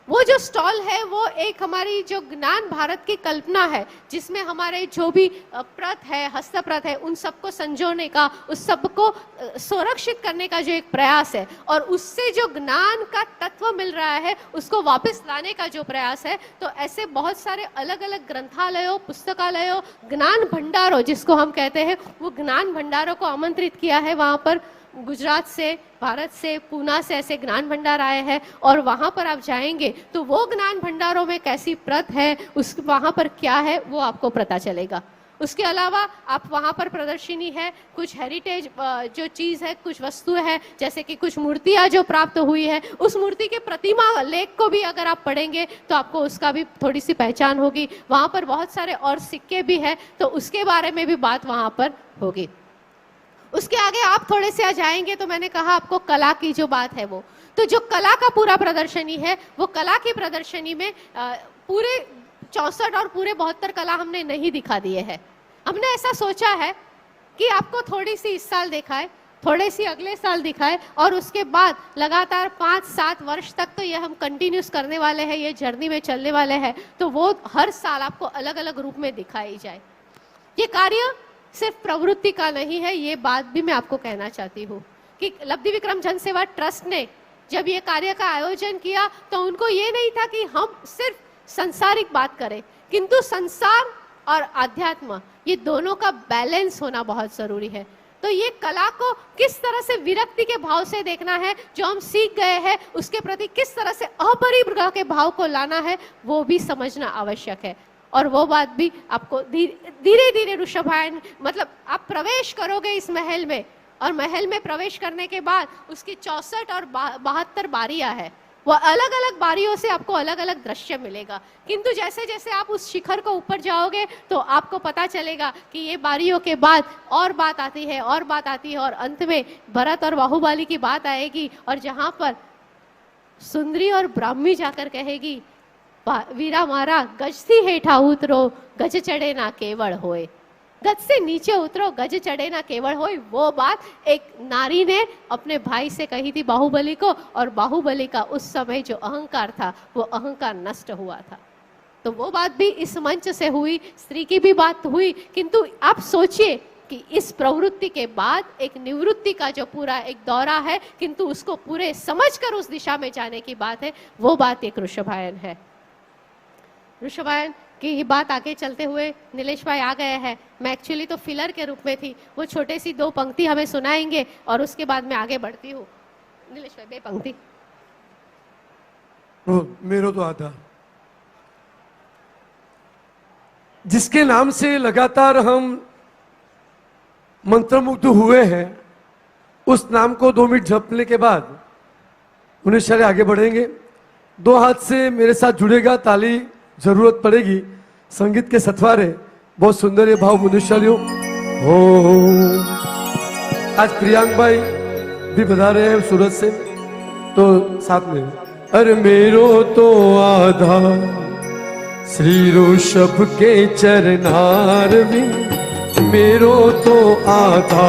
वो जो स्टॉल है वो एक हमारी जो ज्ञान भारत की कल्पना है, जिसमें हमारे जो भी प्रत है, हस्तप्रत है, उन सबको संजोने का, उस सबको संरक्षित करने का जो एक प्रयास है, और उससे जो ज्ञान का तत्व मिल रहा है उसको वापस लाने का जो प्रयास है। तो ऐसे बहुत सारे अलग अलग ग्रंथालयों, पुस्तकालयों, ज्ञान भंडारों जिसको हम कहते हैं, वो ज्ञान भंडारों को आमंत्रित किया है। वहाँ पर गुजरात से, भारत से, पूना से ऐसे ज्ञान भंडार आए हैं, और वहाँ पर आप जाएंगे तो वो ज्ञान भंडारों में कैसी प्रत है, उस वहाँ पर क्या है वो आपको पता चलेगा। उसके अलावा आप वहाँ पर प्रदर्शनी है, कुछ हेरिटेज जो चीज़ है, कुछ वस्तु है, जैसे कि कुछ मूर्तियाँ जो प्राप्त हुई है, उस मूर्ति के प्रतिमा लेख को भी अगर आप पढ़ेंगे तो आपको उसका भी थोड़ी सी पहचान होगी। वहाँ पर बहुत सारे और सिक्के भी हैं, तो उसके बारे में भी बात वहाँ पर होगी। उसके आगे आप थोड़े से आ जाएंगे तो मैंने कहा आपको कला की जो बात है वो, तो जो कला का पूरा प्रदर्शनी है, वो कला की प्रदर्शनी में पूरे 64 और पूरे 72 कला हमने नहीं दिखा दिए हैं। हमने ऐसा सोचा है कि आपको थोड़ी सी इस साल दिखाए, थोड़ी सी अगले साल दिखाए, और उसके बाद लगातार 5-7 वर्ष तक तो ये हम कंटिन्यूस करने वाले हैं, ये जर्नी में चलने वाले हैं। तो वो हर साल आपको अलग अलग रूप में दिखाई जाए। ये कार्य सिर्फ प्रवृत्ति का नहीं है, ये बात भी मैं आपको कहना चाहती हूँ कि लब्धि विक्रम जन सेवा ट्रस्ट ने जब ये कार्य का आयोजन किया तो उनको ये नहीं था कि हम सिर्फ संसारिक बात करें, किंतु संसार और आध्यात्म ये दोनों का बैलेंस होना बहुत जरूरी है। तो ये कला को किस तरह से विरक्ति के भाव से देखना है, जो हम सीख गए हैं उसके प्रति किस तरह से अपरिग्रह के भाव को लाना है, वो भी समझना आवश्यक है। और वो बात भी आपको धीरे धीरे ऋषभायन, मतलब आप प्रवेश करोगे इस महल में, और महल में प्रवेश करने के बाद उसकी 64 और 72 बारियां है, वो अलग अलग बारियों से आपको अलग अलग दृश्य मिलेगा। किंतु जैसे जैसे आप उस शिखर को ऊपर जाओगे तो आपको पता चलेगा कि ये बारियों के बाद और बात आती है, और बात आती है, और अंत में भरत और बाहुबली की बात आएगी, और जहां पर सुंदरी और ब्राह्मी जाकर कहेगी, वीरा मारा गज से हेठा उतरो, गज चढ़े ना केवल होए, गज से नीचे उतरो, गज चढ़े ना केवल होए। वो बात एक नारी ने अपने भाई से कही थी बाहुबली को, और बाहुबली का उस समय जो अहंकार था वो अहंकार नष्ट हुआ था। तो वो बात भी इस मंच से हुई, स्त्री की भी बात हुई। किंतु आप सोचिए कि इस प्रवृत्ति के बाद एक निवृत्ति का जो पूरा एक दौरा है, किंतु उसको पूरे समझकर उस दिशा में जाने की बात है, वो बात एक ऋषभायन है। ऋषभायन की ही बात आगे चलते हुए नीलेश भाई आ गए हैं। मैं एक्चुअली तो फिलर के रूप में थी, वो छोटे सी 2 पंक्ति हमें सुनाएंगे और उसके बाद मैं आगे बढ़ती हूँ। नीलेश भाई 2 पंक्ति। मेरो तो आता, जिसके नाम से लगातार हम मंत्रमुग्ध हुए हैं, उस नाम को 2 मिनट जपने के बाद उन्हें शरीर आगे बढ़ेंगे। 2 हाथ से मेरे साथ जुड़ेगा, ताली जरूरत पड़ेगी। संगीत के सथवारे बहुत सुंदर ये भाव मनुष्यालियों हो। आज प्रियांक भाई भी बता रहे हैं सूरत से, तो साथ में अरे मेरो तो आधा श्री ऋषभ के चरनार में, मेरो तो आधा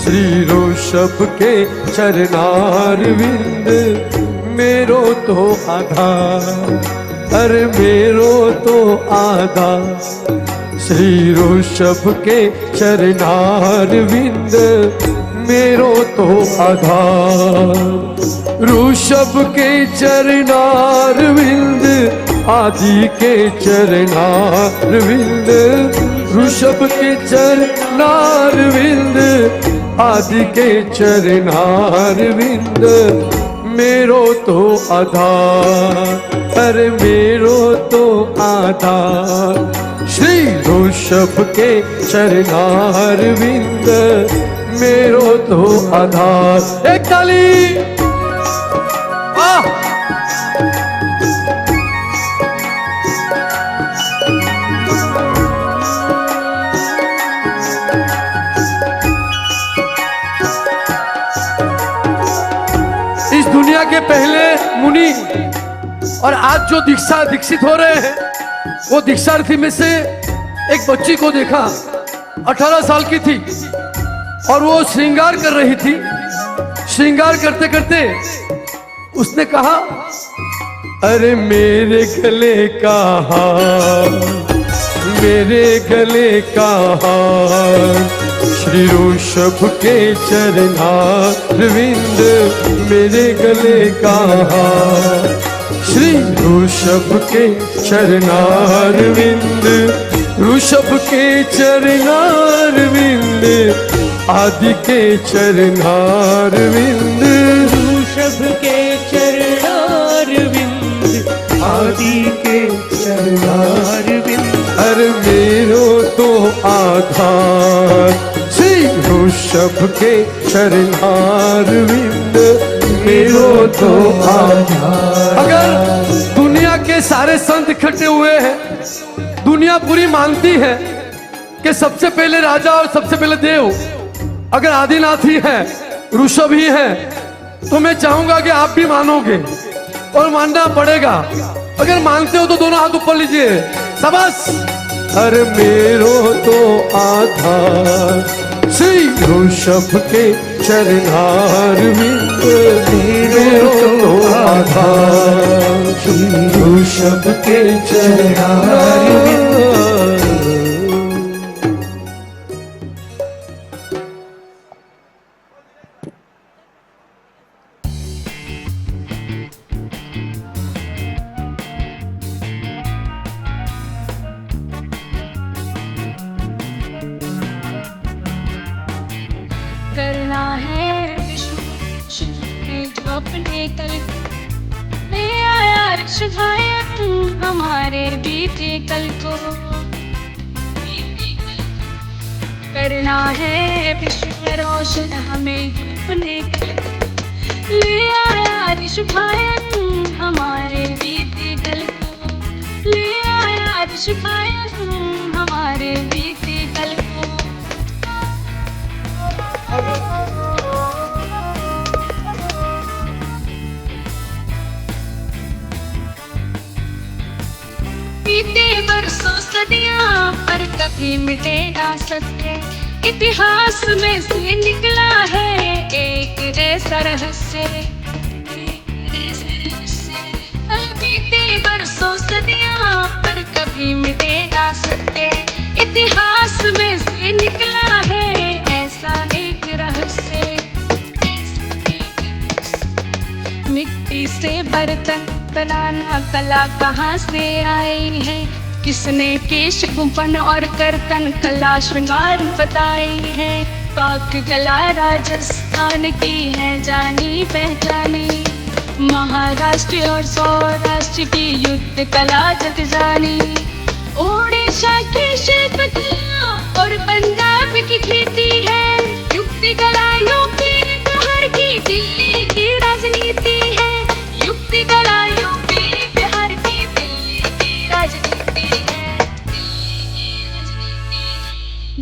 श्री ऋषभ के चरणार विंद मेरो तो आधार, अरे मेरो तो आधार। श्री ऋषभ के चरणार विंद मेरो तो आधार। ऋषभ के चरणार विंद आदि के चरणार विंद, ऋषभ के चरणार विंद आदि के चरणार विंद मेरो तो आधार, अरे मेरो तो आधार। श्री ऋषभ के चरणार विंद मेरो तो आधार। एक ताली। वाह! इस दुनिया के पहले मुनि और आज जो दीक्षित हो रहे हैं, वो दीक्षार्थी में से एक बच्ची को देखा, 18 साल की थी और वो श्रृंगार कर रही थी। श्रृंगार करते करते उसने कहा, अरे मेरे गले का हार, मेरे गले का हार, श्री ऋषभ के चरणार विंद मेरे गले का हार। श्री ऋषभ के चरणार विंद, ऋषभ के चरणार विंद आदि के चरणार विंद, ऋषभ के चरणार विंद आदि के चरणार विंद, अरे मेरो तो आधार। श्री ऋषभ के चरणार विंद मेरो तो आधार। अगर दुनिया के सारे संत इकट्ठे हुए हैं, दुनिया पूरी मानती है कि सबसे पहले राजा और सबसे पहले देव अगर आदिनाथ ही है, ऋषभ ही है, तो मैं चाहूंगा कि आप भी मानोगे और मानना पड़ेगा। अगर मानते हो तो दोनों हाथ ऊपर लीजिए, शाबाश। अरे मेरो तो आधार, श्री ऋषभ के चरणार विंद मेरो तो आधार, श्री ऋषभ के चरणार विंद। करना है विश्व जो अपने कल ले आया ऋषभायन हमारे बीते कल को। करना है विश्व रोशन हमें अपने कल ले आया ऋषभायन हमारे बीते कल को। ले आया ऋषभायन हमारे बीते कल को। बीते बरसों सदियां पर कभी मिटे ना सत्य, इतिहास में से निकला है एक ऐसा रहस्य। बीते बरसों सदियां पर कभी मिटे ना सत्य, इतिहास में से निकला है ऐसा एक रहस्य। मिट्टी से बर्तन बनाना कला कहाँ से आई है, किसने केश गुफन और करतन कला श्रृंगार बताई है। पाक कला राजस्थान की है जानी पहचानी, महाराष्ट्र और सौराष्ट्र की युद्ध कला जग जानी। ओडिशा की शिल्प कला और पंजाब की खेती है, युक्ति कला यूपी बिहार की दिल्ली की राजनीति है। युक्ति कला यूपी बिहार की दिल्ली की राजनीति है।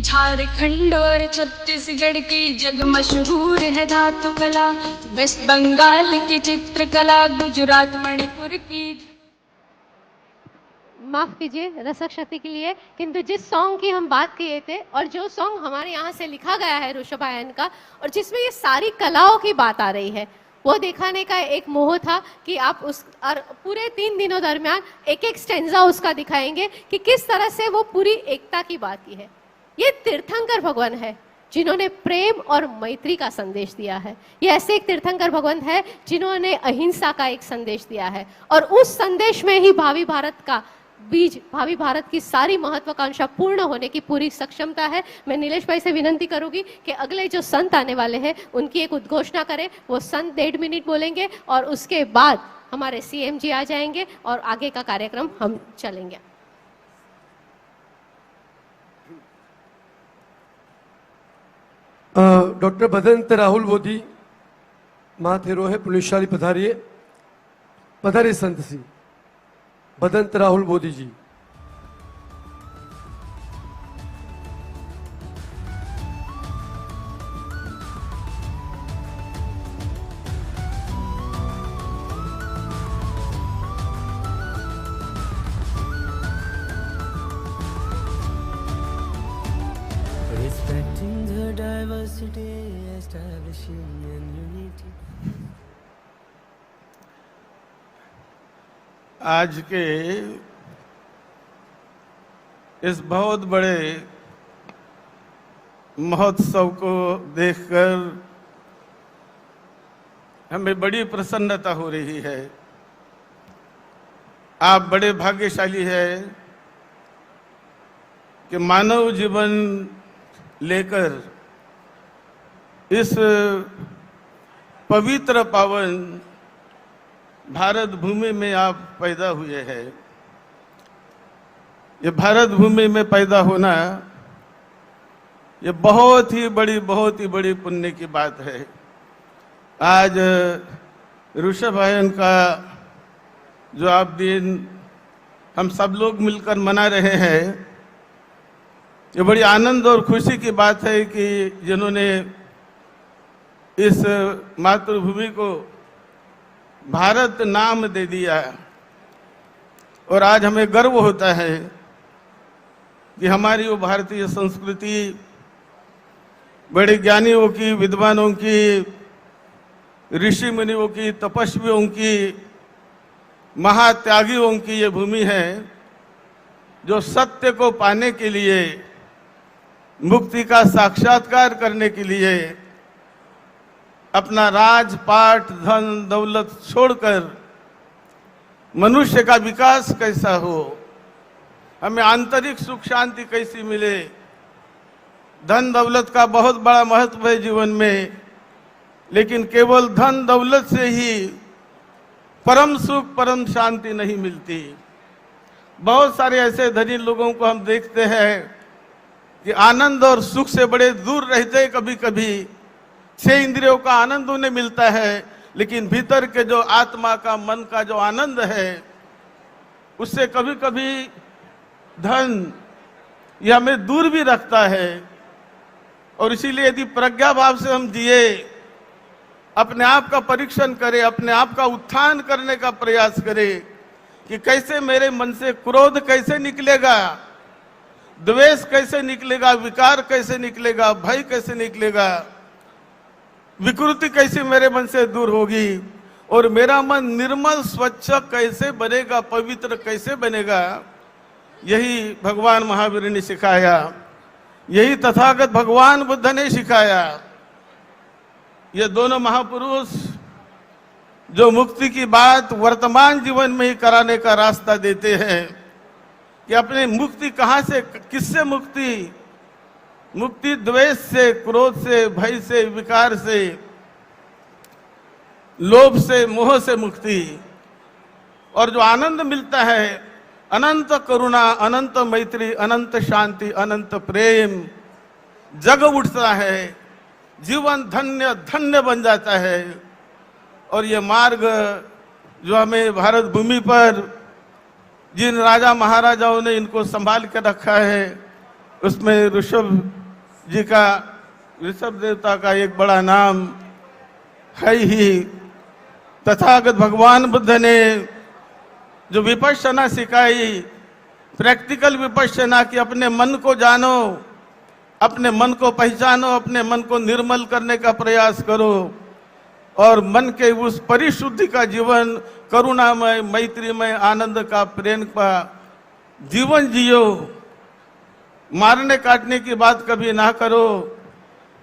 झारखंड और छत्तीसगढ़ की जग मशहूर है धातु कला, वेस्ट बंगाल की चित्रकला, गुजरात मणिपुर की। माफ कीजिए रसक शक्ति के लिए, किंतु जिस सॉन्ग की हम बात किए थे और जो सॉन्ग हमारे यहाँ से लिखा गया है ऋषभायन का, और जिसमें ये सारी कलाओं की बात आ रही है, वो दिखाने का एक मोह था कि आप उस और पूरे 3 दिनों दरमियान एक एक स्टेंजा उसका दिखाएंगे कि किस तरह से वो पूरी एकता की बात की है। ये तीर्थंकर भगवान है जिन्होंने प्रेम और मैत्री का संदेश दिया है। ये ऐसे एक तीर्थंकर भगवान है जिन्होंने अहिंसा का एक संदेश दिया है, और उस संदेश में ही भावी भारत का बीज, भावी भारत की सारी महत्वाकांक्षा पूर्ण होने की पूरी सक्षमता है। मैं नीलेश भाई से विनंती करूंगी कि अगले जो संत आने वाले हैं उनकी एक उद्घोषणा करें। वो संत 1.5 मिनट बोलेंगे और उसके बाद हमारे सीएम जी आ जाएंगे और आगे का कार्यक्रम हम चलेंगे। डॉक्टर भदंत राहुल बोधी महाथेरो है पुण्यशाली पधारिए, पधारिए संत सी भदंत राहुल बोधी जी। Respecting the diversity, establishing an unity. आज के इस बहुत बड़े महोत्सव को देखकर हमें बड़ी प्रसन्नता हो रही है। आप बड़े भाग्यशाली हैं कि मानव जीवन लेकर इस पवित्र पावन भारत भूमि में आप पैदा हुए हैं। ये भारत भूमि में पैदा होना ये बहुत ही बड़ी पुण्य की बात है। आज ऋषभायन का जो आप दिन हम सब लोग मिलकर मना रहे हैं, ये बड़ी आनंद और खुशी की बात है कि जिन्होंने इस मातृभूमि को भारत नाम दे दिया, और आज हमें गर्व होता है कि हमारी वो भारतीय संस्कृति बड़े ज्ञानियों की, विद्वानों की, ऋषि मुनियों की, तपस्वियों की, महात्यागियों की ये भूमि है जो सत्य को पाने के लिए, मुक्ति का साक्षात्कार करने के लिए अपना राजपाट, धन दौलत छोड़कर मनुष्य का विकास कैसा हो, हमें आंतरिक सुख शांति कैसी मिले। धन दौलत का बहुत बड़ा महत्व है जीवन में, लेकिन केवल धन दौलत से ही परम सुख, परम शांति नहीं मिलती। बहुत सारे ऐसे धनी लोगों को हम देखते हैं कि आनंद और सुख से बड़े दूर रहते, कभी कभी 6 इंद्रियों का आनंद उन्हें मिलता है, लेकिन भीतर के जो आत्मा का, मन का जो आनंद है, उससे कभी कभी धन यह हमें दूर भी रखता है। और इसीलिए यदि प्रज्ञा भाव से हम जिए, अपने आप का परीक्षण करें, अपने आप का उत्थान करने का प्रयास करें कि कैसे मेरे मन से क्रोध कैसे निकलेगा, द्वेष कैसे निकलेगा, विकार कैसे निकलेगा, भय कैसे निकलेगा, विकृति कैसे मेरे मन से दूर होगी, और मेरा मन निर्मल स्वच्छ कैसे बनेगा, पवित्र कैसे बनेगा। यही भगवान महावीर ने सिखाया, यही तथागत भगवान बुद्ध ने सिखाया। ये दोनों महापुरुष जो मुक्ति की बात वर्तमान जीवन में ही कराने का रास्ता देते हैं कि अपने मुक्ति कहाँ से, किससे मुक्ति? मुक्ति द्वेष से, क्रोध से, भय से, विकार से, लोभ से, मोह से मुक्ति। और जो आनंद मिलता है, अनंत करुणा, अनंत मैत्री, अनंत शांति, अनंत प्रेम जग उठता है, जीवन धन्य धन्य बन जाता है। और ये मार्ग जो हमें भारत भूमि पर जिन राजा महाराजाओं ने इनको संभाल के रखा है, उसमें ऋषभ जी का, ऋषभ देवता का एक बड़ा नाम है ही। तथागत भगवान बुद्ध ने जो विपश्यना सिखाई, प्रैक्टिकल विपश्यना कि अपने मन को जानो, अपने मन को पहचानो, अपने मन को निर्मल करने का प्रयास करो और मन के उस परिशुद्धि का जीवन, करुणामय, मैत्रीमय, आनंद का, प्रेम का जीवन जियो। मारने काटने की बात कभी ना करो,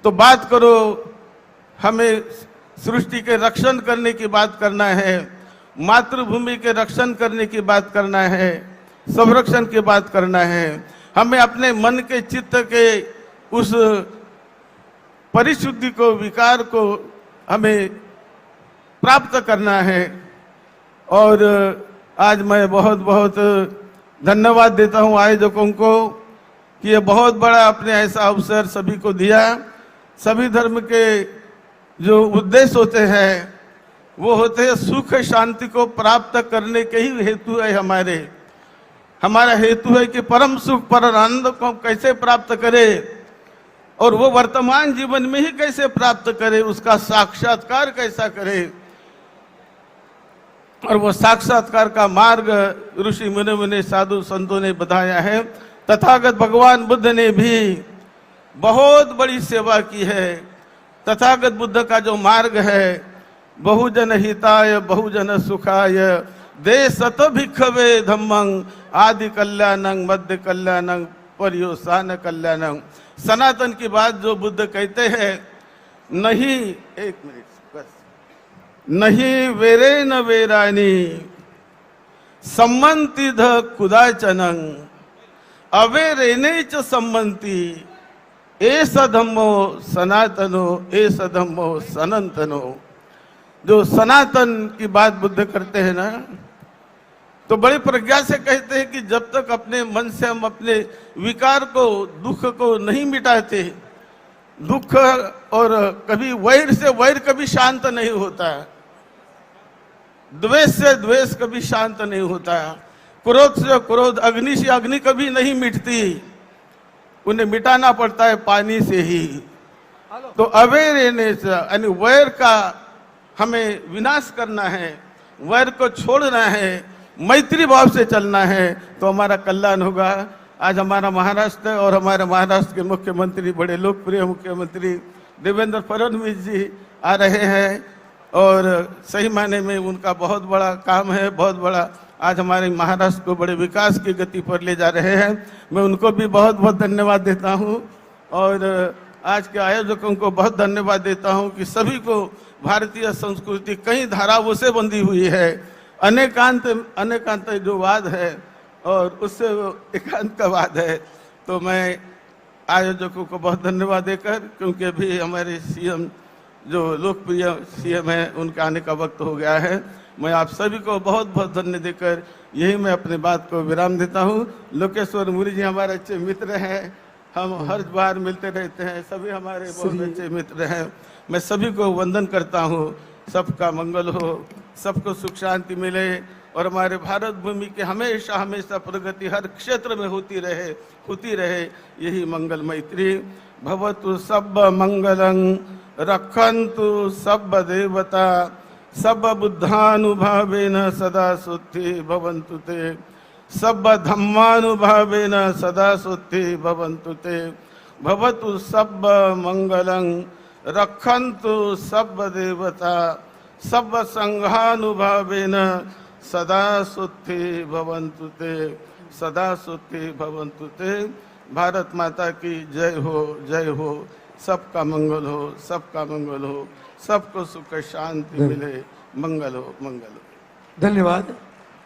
तो बात करो हमें सृष्टि के रक्षण करने की बात करना है, मातृभूमि के रक्षण करने की बात करना है, संरक्षण की बात करना है। हमें अपने मन के चित्त के उस परिशुद्धि को, विकार को हमें प्राप्त करना है। और आज मैं बहुत बहुत धन्यवाद देता हूं आयोजकों को कि ये बहुत बड़ा अपने ऐसा अवसर सभी को दिया। सभी धर्म के जो उद्देश्य होते हैं वो होते हैं सुख शांति को प्राप्त करने के ही हेतु है। हमारा हेतु है कि परम सुख, परम आनंद को हम कैसे प्राप्त करें और वो वर्तमान जीवन में ही कैसे प्राप्त करें, उसका साक्षात्कार कैसा करें। और वो साक्षात्कार का मार्ग ऋषि मुनियों ने, साधु संतों ने बताया है। तथागत भगवान बुद्ध ने भी बहुत बड़ी सेवा की है। तथागत बुद्ध का जो मार्ग है, बहुजन हिताय बहुजन सुखाय देशत भिक्खवे धम्मं आदि कल्याणं मध्य कल्याणं पर्युषान कल्याणं। सनातन की बात जो बुद्ध कहते हैं, नहीं, एक मिनट बस, नहीं वेरे न वेरानी सम्मंति ध कुदाचनं अवेरेने च सम्मंति एस धम्मो सनातनो एस धम्मो सनातनो। जो सनातन की बात बुद्ध करते हैं ना, तो बड़ी प्रज्ञा से कहते हैं कि जब तक अपने मन से हम अपने विकार को, दुख को नहीं मिटाते, दुख और कभी वैर से वैर कभी शांत नहीं होता, द्वेष से द्वेष कभी शांत नहीं होता, क्रोध से क्रोध, अग्नि से अग्नि कभी नहीं मिटती, उन्हें मिटाना पड़ता है पानी से ही। तो अवेयरनेस यानी वैर का हमें विनाश करना है, वैर को छोड़ना है, मैत्री भाव से चलना है, तो हमारा कल्याण होगा। आज हमारा महाराष्ट्र और हमारे महाराष्ट्र के मुख्यमंत्री, बड़े लोकप्रिय मुख्यमंत्री देवेंद्र फडणवीस जी आ रहे हैं और सही मायने में उनका बहुत बड़ा काम है, बहुत बड़ा आज हमारे महाराष्ट्र को बड़े विकास की गति पर ले जा रहे हैं। मैं उनको भी बहुत बहुत धन्यवाद देता हूं और आज के आयोजकों को बहुत धन्यवाद देता हूं कि सभी को भारतीय संस्कृति कई धाराओं से बंधी हुई है। अनेकांत जो वाद है और उससे एकांत का वाद है। तो मैं आयोजकों को बहुत धन्यवाद देकर, क्योंकि अभी हमारे सीएम जो लोकप्रिय सीएम है उनका आने का वक्त हो गया है, मैं आप सभी को बहुत बहुत धन्यवाद देकर यही मैं अपनी बात को विराम देता हूँ। लोकेश्वर मुरी जी हमारे अच्छे मित्र हैं, हम हर बार मिलते रहते हैं, सभी हमारे बहुत अच्छे मित्र हैं। मैं सभी को वंदन करता हूँ। सबका मंगल हो, सबको सुख शांति मिले और हमारे भारत भूमि के हमेशा हमेशा प्रगति हर क्षेत्र में होती रहे, यही मंगल मैत्री भवतु। सब मंगलं रक्षन्तु सब देवता, सब बुद्धानुभावेन सदा सुद्धि भवन्तु ते, सब धम्मानुभावेन सदा सुद्धि भवन्तु ते। भवतु सब मंगलं रक्षन्तु सब देवता, सब संघानुभावेन सदा सुद्धि भवन्तु ते, सदा सुद्धि भवन्तु ते। भारत माता की जय हो, जय हो। सबका मंगल हो, सबका मंगल हो, सबको सुख शांति मिले, मंगल हो, मंगल हो। धन्यवाद।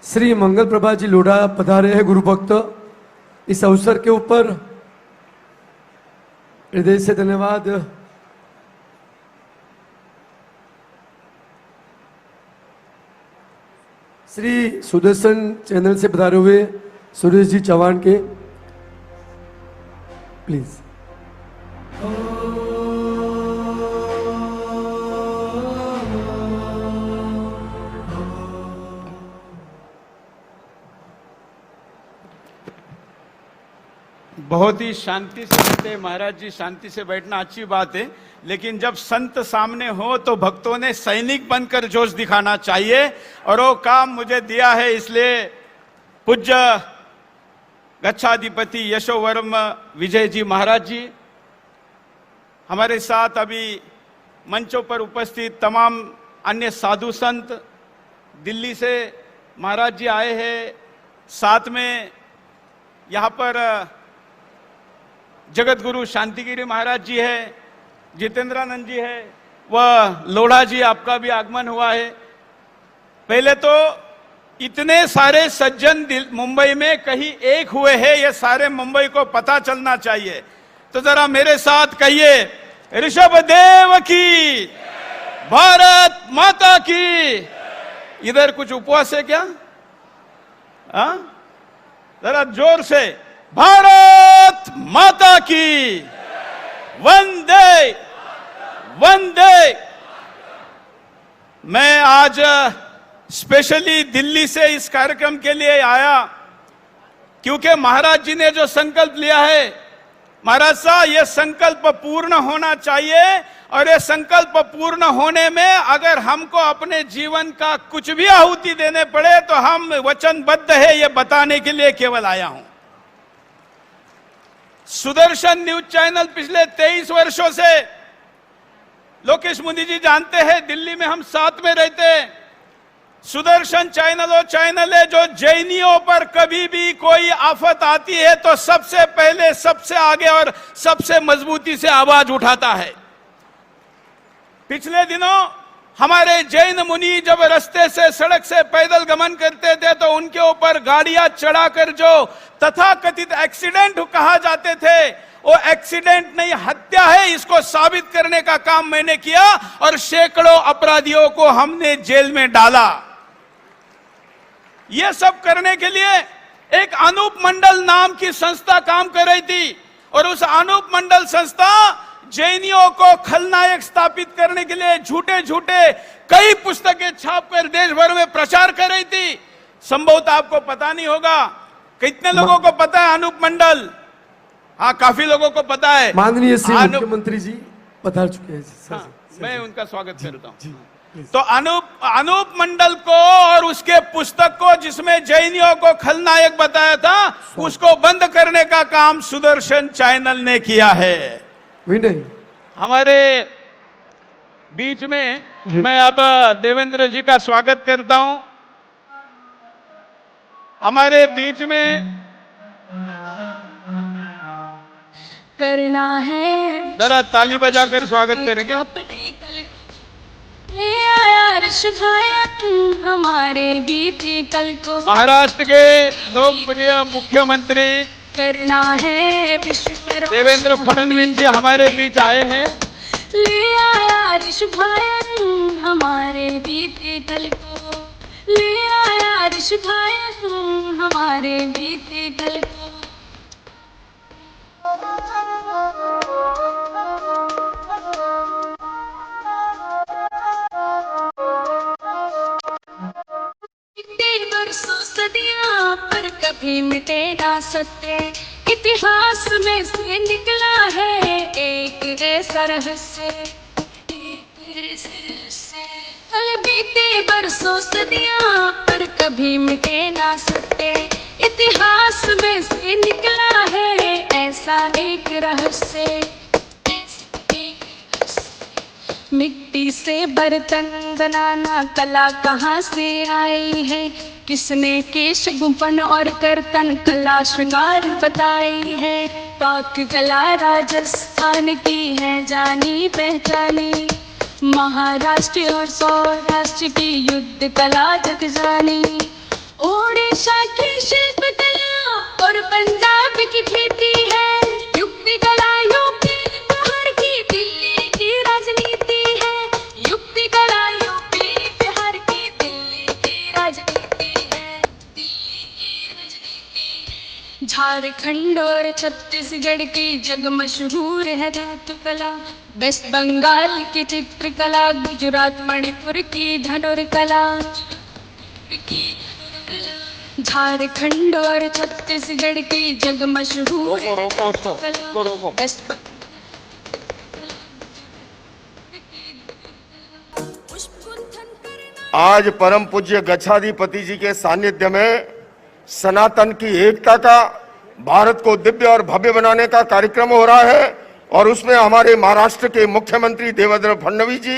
श्री मंगल प्रभा जी लोढ़ा पधारे हैं गुरु भक्त। इस अवसर के ऊपर हृदय से धन्यवाद। श्री सुदर्शन चैनल से पधारे हुए सुरेश जी चौहान के, प्लीज। बहुत ही शांति से बैठे हैं महाराज जी। शांति से बैठना अच्छी बात है, लेकिन जब संत सामने हो तो भक्तों ने सैनिक बनकर जोश दिखाना चाहिए, और वो काम मुझे दिया है। इसलिए पूज्य गच्छाधिपति यशोवर्म विजय जी महाराज जी, हमारे साथ अभी मंचों पर उपस्थित तमाम अन्य साधु संत, दिल्ली से महाराज जी आए हैं, साथ में यहाँ पर जगत गुरु शांतिगिरी महाराज जी है, जितेंद्रानंद जी है, वह लोढ़ा जी, आपका भी आगमन हुआ है। पहले तो इतने सारे सज्जन मुंबई में कहीं एक हुए हैं, ये सारे मुंबई को पता चलना चाहिए। तो जरा मेरे साथ कहिए, ऋषभ देव की, भारत माता की। इधर कुछ उपवास है क्या? हाँ, जरा जोर से, भारत माता की, वंदे वंदे। मैं आज स्पेशली दिल्ली से इस कार्यक्रम के लिए आया क्योंकि महाराज जी ने जो संकल्प लिया है, महाराज साहब, यह संकल्प पूर्ण होना चाहिए, और ये संकल्प पूर्ण होने में अगर हमको अपने जीवन का कुछ भी आहुति देने पड़े तो हम वचनबद्ध है, ये बताने के लिए केवल आया हूं। सुदर्शन न्यूज चैनल पिछले 23 वर्षों से, लोकेश मुनि जी जानते हैं, दिल्ली में हम साथ में रहते हैं। सुदर्शन चैनल वो चैनल है जो जैनियों पर कभी भी कोई आफत आती है तो सबसे पहले, सबसे आगे और सबसे मजबूती से आवाज उठाता है। पिछले दिनों हमारे जैन मुनि जब रास्ते से, सड़क से पैदल गमन करते थे तो उनके ऊपर गाड़ियां चढ़ाकर जो तथाकथित एक्सीडेंट कहा जाते थे, वो एक्सीडेंट नहीं, हत्या है, इसको साबित करने का काम मैंने किया और सैकड़ों अपराधियों को हमने जेल में डाला। यह सब करने के लिए एक अनूप मंडल नाम की संस्था काम कर रही थी, और उस अनूप मंडल संस्था जैनियों को खलनायक स्थापित करने के लिए झूठे झूठे कई पुस्तकें छापकर देश भर में प्रचार कर रही थी। संभवतः आपको पता नहीं होगा, कितने लोगों को पता है अनूप मंडल? हाँ, काफी लोगों को पता है। माननीय श्री मुख्यमंत्री जी पधार चुके हैं। हाँ, मैं उनका स्वागत करता हूँ। तो अनूप मंडल को और उसके पुस्तक को, जिसमें जैनियों को खलनायक बताया था, उसको बंद करने का काम सुदर्शन चैनल ने किया है। विनय, हमारे बीच में मैं अब देवेंद्र जी का स्वागत करता हूं। हमारे बीच में करना है, जरा ताली बजाकर स्वागत करेंगे। ले आया ऋषभायन हमारे बीते कल को, महाराष्ट्र के लोकप्रिय मुख्यमंत्री करना है विश्व देवेंद्र फडणवीस जी हमारे बीच आए हैं। ले आया ऋषभायन हमारे बीते कल को, ले आया ऋषभायन हमारे बीते कल को। बरसों सदियां पर कभी मिटे ना सत्य, इतिहास में से निकला है एक ऐसा रहस्य। कल बीते बरसों सदियां पर कभी मिटे ना सत्य, इतिहास में से निकला है ऐसा एक रहस्य। मिट्टी से बर्तन बनाना कला कहाँ से आई है, किसने केश गुंफन और कर्तन कला श्रृंगार बताई है। पाक कला राजस्थान की है जानी पहचानी, महाराष्ट्र और सौराष्ट्र की युद्ध कला जग जानी। ओडिशा की शिल्प कला और पंजाब की खेती है, युक्ति कला यूपी बिहार की, दिल्ली की राजनीति है। युक्ति कला यूपी बिहार की, दिल्ली की राजनीति है, दिल्ली की राजनीति। झारखंड और छत्तीसगढ़ की जग मशहूर है धातु कला, वेस्ट बंगाल की चित्रकला, गुजरात मणिपुर की धनुर कला। झारखंड और छत्तीसगढ़ की जग मशहूर आज परम पूज्य गच्छाधिपति जी के सानिध्य में सनातन की एकता का भारत को दिव्य और भव्य बनाने का कार्यक्रम हो रहा है और उसमें हमारे महाराष्ट्र के मुख्यमंत्री देवेंद्र फडणवीस जी,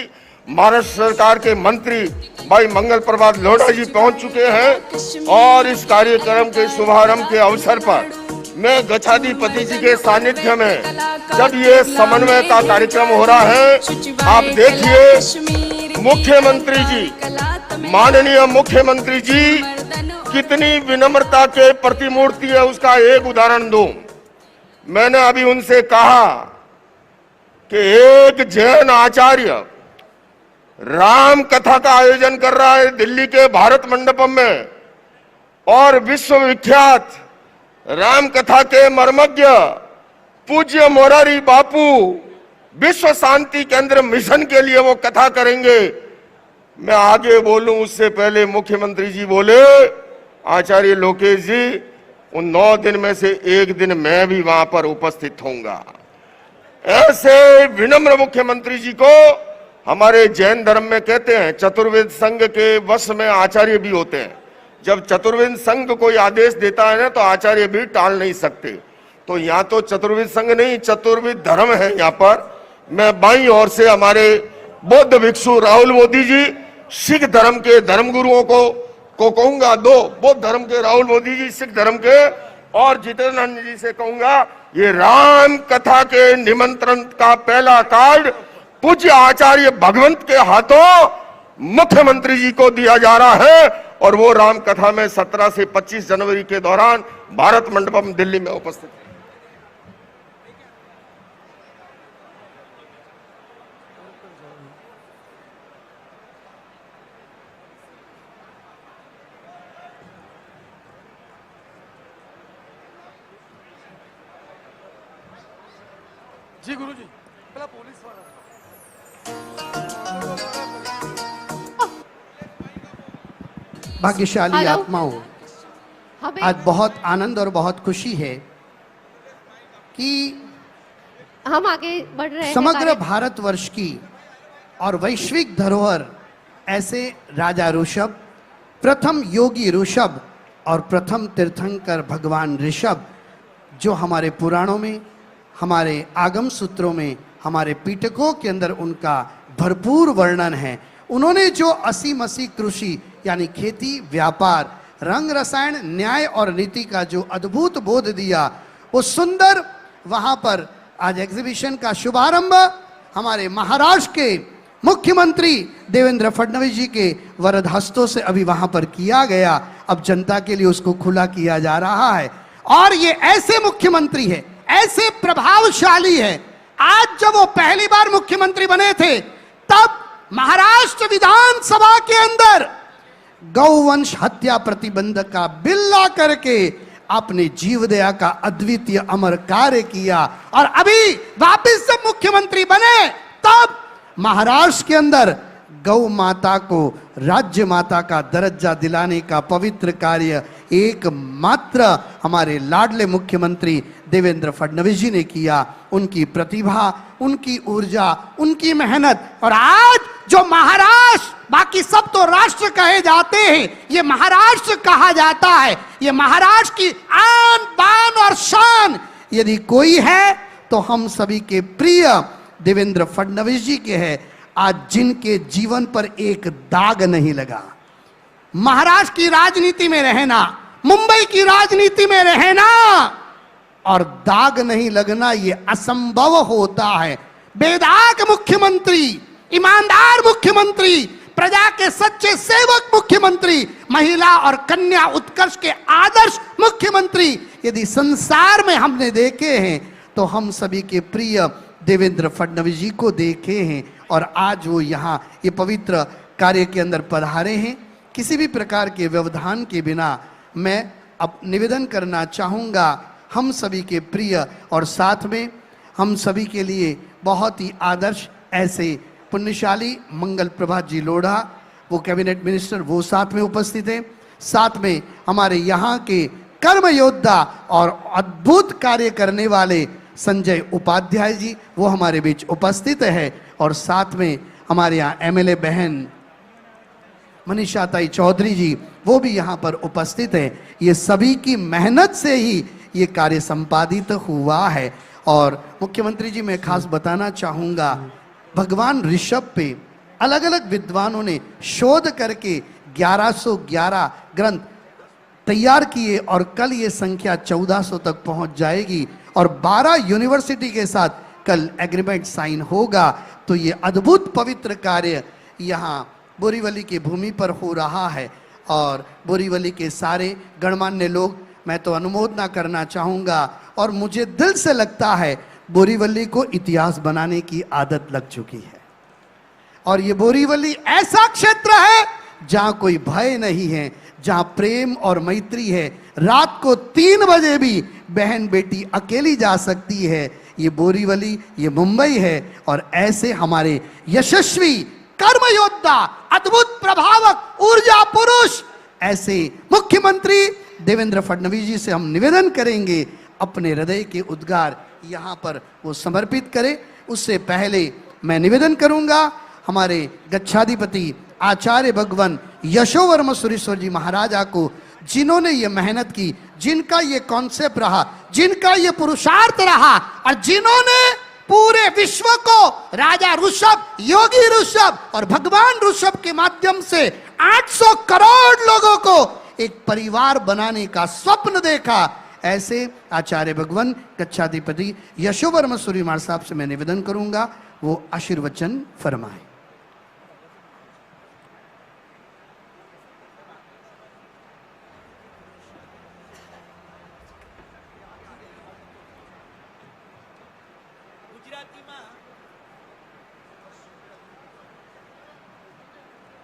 महाराष्ट्र सरकार के मंत्री भाई मंगल प्रभात लोढ़ा जी पहुंच चुके हैं और इस कार्यक्रम के शुभारंभ के अवसर पर मैं गच्छाधिपति जी के सानिध्य में जब ये समन्वय का कार्यक्रम हो रहा है, आप देखिए मुख्यमंत्री जी, माननीय मुख्यमंत्री जी कितनी विनम्रता के प्रतिमूर्ति है, उसका एक उदाहरण दूं। मैंने अभी उनसे कहा कि एक जैन आचार्य राम कथा का आयोजन कर रहा है दिल्ली के भारत मंडपम में और विश्वविख्यात राम कथा के मर्मज्ञ पूज्य मोरारी बापू विश्व शांति केंद्र मिशन के लिए वो कथा करेंगे। मैं आगे बोलूं उससे पहले मुख्यमंत्री जी बोले, आचार्य लोकेश जी उन 9 दिन में से एक दिन मैं भी वहां पर उपस्थित होऊंगा। ऐसे विनम्र मुख्यमंत्री जी को हमारे जैन धर्म में कहते हैं चतुर्वेद संघ के वश में आचार्य भी होते हैं। जब चतुर्वेद संघ कोई आदेश देता है ना तो आचार्य भी टाल नहीं सकते। तो यहाँ तो चतुर्वेद संघ नहीं, चतुर्वेद धर्म है यहाँ पर। मैं बाईं ओर से हमारे बौद्ध भिक्षु राहुल मोदी जी, सिख धर्म के धर्म गुरुओं को कहूंगा, 2 बौद्ध धर्म के राहुल मोदी जी, सिख धर्म के, और जितेंद्र जी से कहूंगा ये राम कथा के निमंत्रण का पहला कार्ड पूज्य आचार्य भगवंत के हाथों मुख्यमंत्री जी को दिया जा रहा है और वो राम कथा में 17 से 25 जनवरी के दौरान भारत मंडपम दिल्ली में उपस्थित है। जी गुरुजी, पहला पुलिस वाला भाग्यशाली हेलो। आत्माओं, हमें आज बहुत आनंद और बहुत खुशी है कि हम आगे बढ़ रहे हैं। समग्र भारतवर्ष की और वैश्विक धरोहर ऐसे राजा ऋषभ, प्रथम योगी ऋषभ और प्रथम तीर्थंकर भगवान ऋषभ, जो हमारे पुराणों में, हमारे आगम सूत्रों में, हमारे पीठकों के अंदर उनका भरपूर वर्णन है। उन्होंने जो 80-80 कृषि यानी खेती, व्यापार, रंग, रसायन, न्याय और नीति का जो अद्भुत बोध दिया, वो सुंदर वहां पर आज एग्जीबिशन का शुभारंभ हमारे महाराष्ट्र के मुख्यमंत्री देवेंद्र फडणवीस जी के वरद हस्तों से अभी वहां पर किया गया। अब जनता के लिए उसको खुला किया जा रहा है और ये ऐसे मुख्यमंत्री है, ऐसे प्रभावशाली है। आज जब वो पहली बार मुख्यमंत्री बने थे तब महाराष्ट्र विधानसभा के अंदर गौवंश हत्या प्रतिबंध का बिल ला करके अपने जीवदया का अद्वितीय अमर कार्य किया और अभी वापस जब मुख्यमंत्री बने तब महाराष्ट्र के अंदर गौ माता को राज्य माता का दर्जा दिलाने का पवित्र कार्य एकमात्र हमारे लाडले मुख्यमंत्री देवेंद्र फडणवीस जी ने किया। उनकी प्रतिभा, उनकी ऊर्जा, उनकी मेहनत, और आज जो महाराष्ट्र, बाकी सब तो राष्ट्र कहे जाते हैं, ये महाराष्ट्र कहा जाता है। ये महाराष्ट्र की आन बान और शान यदि कोई है तो हम सभी के प्रिय देवेंद्र फडणवीस जी के हैं। आज जिनके जीवन पर एक दाग नहीं लगा, महाराष्ट्र की राजनीति में रहना, मुंबई की राजनीति में रहना और दाग नहीं लगना ये असंभव होता है। बेदाग मुख्यमंत्री, ईमानदार मुख्यमंत्री, प्रजा के सच्चे सेवक मुख्यमंत्री, महिला और कन्या उत्कर्ष के आदर्श मुख्यमंत्री यदि संसार में हमने देखे हैं तो हम सभी के प्रिय देवेंद्र फडणवीस जी को देखे हैं। और आज वो यहाँ ये पवित्र कार्य के अंदर पधारे हैं। किसी भी प्रकार के व्यवधान के बिना मैं अब निवेदन करना चाहूँगा हम सभी के प्रिय और साथ में हम सभी के लिए बहुत ही आदर्श ऐसे पुण्यशाली मंगल प्रभात जी लोढ़ा, वो कैबिनेट मिनिस्टर, वो साथ में उपस्थित हैं। साथ में हमारे यहाँ के कर्म योद्धा और अद्भुत कार्य करने वाले संजय उपाध्याय जी, वो हमारे बीच उपस्थित है। और साथ में हमारे यहाँ एमएलए बहन मनीषा ताई चौधरी जी, वो भी यहाँ पर उपस्थित है। ये सभी की मेहनत से ही ये कार्य संपादित हुआ है। और मुख्यमंत्री जी मैं खास बताना चाहूँगा, भगवान ऋषभ पे अलग अलग विद्वानों ने शोध करके 1111 ग्रंथ तैयार किए और कल ये संख्या 1400 तक पहुंच जाएगी और 12 यूनिवर्सिटी के साथ कल एग्रीमेंट साइन होगा। तो ये अद्भुत पवित्र कार्य यहाँ बोरीवली की भूमि पर हो रहा है और बोरीवली के सारे गणमान्य लोग, मैं तो अनुमोदना करना चाहूँगा और मुझे दिल से लगता है बोरीवली को इतिहास बनाने की आदत लग चुकी है। और ये बोरीवली ऐसा क्षेत्र है जहाँ कोई भय नहीं है, जहाँ प्रेम और मैत्री है। रात को 3 बजे भी बहन बेटी अकेली जा सकती है। ये बोरीवली, ये मुंबई है और ऐसे हमारे यशस्वी कर्म योद्धा, अद्भुत प्रभावक ऊर्जा पुरुष, ऐसे मुख्यमंत्री देवेंद्र फडणवीस जी से हम निवेदन करेंगे अपने हृदय के उद्गार यहाँ पर वो समर्पित करें। उससे पहले मैं निवेदन करूंगा हमारे गच्छाधिपति आचार्य भगवान यशोवर्म सुरेश्वर जी महाराजा को, जिन्होंने ये मेहनत की, जिनका ये कॉन्सेप्ट रहा, जिनका ये पुरुषार्थ रहा और जिन्होंने पूरे विश्व को राजा ऋषभ, योगी ऋषभ और भगवान ऋषभ के माध्यम से 800 करोड़ लोगों को एक परिवार बनाने का स्वप्न देखा। ऐसे आचार्य भगवान गच्छाधिपति यशोवर्म सूरी महाराज साहब से मैं निवेदन करूंगा वो आशीर्वचन फरमाए।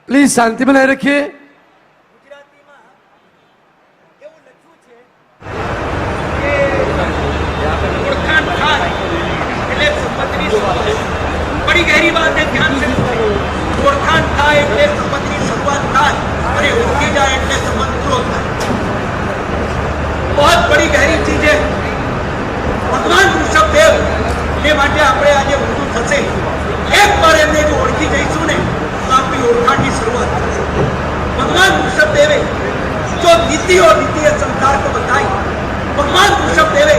प्लीज शांति बनाए रखिए। बड़ी गहरी बात है, ध्यान से गोरखान था એટલે સંબંધની શરૂઆત થાય અને ઉઠી જાય એટલે સંબંધ પૂરો થાય। बहुत बड़ी गहरी चीज है। भगवान ऋषभदेव ने માટે આપણે આજે ઊંધું થશે। એક વાર એમને જો ઓળખી જઈશું ને તો આપણી ઓળખાણની શરૂઆત થશે। ભગવાન ऋषभदेवे जो नीति और नीति संसार को बताई, भगवान ऋषभदेवे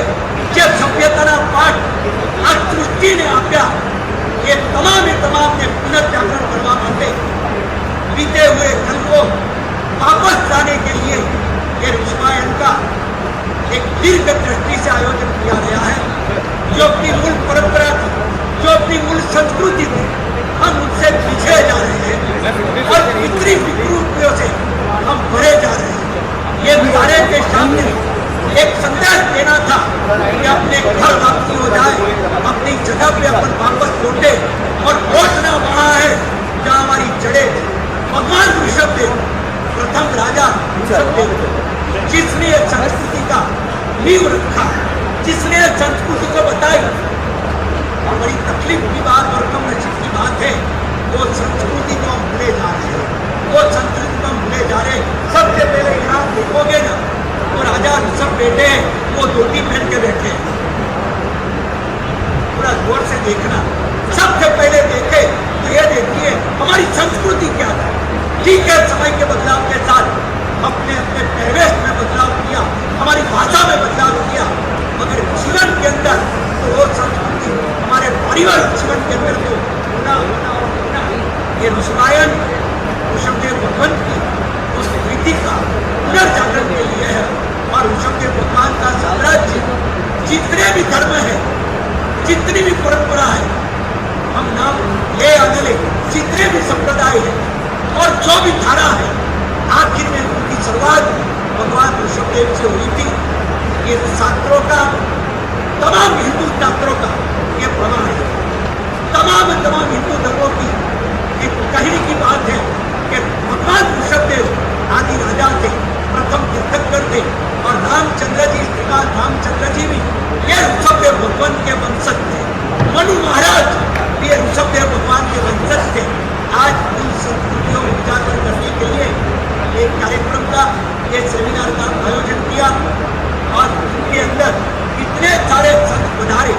જે સભ્યતાના પાઠ આ સૃષ્ટિને આપ્યા, ये तमाम ने पुनर्जागरण करवा मांगे। बीते हुए धन को वापस लाने के लिए ये ऋषभायन का एक दीर्घ दृष्टि से आयोजन किया गया है। जो अपनी मूल परंपरा थी, जो अपनी मूल संस्कृति थी, हम उनसे पिछड़े जा रहे हैं और पितृ विकृतियों से हम भरे जा रहे हैं। ये सारे के सामने एक संदेश देना था कि अपने घर वापसी हो जाए, अपनी जगह पे अपन वापस लौटे और लौटना वहाँ है जहाँ हमारी जड़ें थी। भगवान ऋषभदेव प्रथम राजा ऋषभदेव, जिसने संस्कृति का नींव रखा, जिसने संस्कृति को बताई। और बड़ी तकलीफ की बात और कम नसीब की बात है, वो संस्कृति को हम भूले जा रहे हैं, वो संस्कृति को हम भूले जा रहे हैं। सबसे पहले यहाँ देखोगे ना, वो राजा ऋषभ बैठे हैं, वो धोती पहन के बैठे हैं। थोड़ा गौर से देखना। सबसे पहले देखे तो ये देखिए हमारी संस्कृति क्या था। ठीक है, समय के बदलाव के साथ अपने अपने पहवेश में बदलाव किया, हमारी भाषा में बदलाव किया, मगर जीवन के अंदर तो वो संस्कृति हमारे पारिवारिक जीवन के अंदर तो होना ये ऋषभायन ऋषभदेव भगवान की उस रीति का पुनर्जागरण के लिए है। और ऋषभदेव भगवान का साम्राज्य, जितने भी धर्म है, जितनी भी परंपरा है, हम नाम ले आने ले, जितने भी संप्रदाय है और जो भी धारा है, आखिर में उनकी शुरुआत भगवान ऋषभदेव से हुई थी। ये शास्त्रों का, तमाम हिंदू शास्त्रों का ये प्रमाण है। तमाम हिंदू धर्मों की एक कहने की बात है कि भगवान ऋषभदेव आदि राजा थे, प्रथम तीर्थंकर थे और रामचंद्र जी, श्रीमान रामचंद्र जी भी ये ऋषभदेव भगवान के वंशज थे। मनु महाराज भी ऋषभदेव भगवान के वंशज थे। आज उन संस्कृतियों को उजागर करने के लिए एक कार्यक्रम का, एक सेमिनार का आयोजन किया और उनके अंदर इतने सारे संत पधारे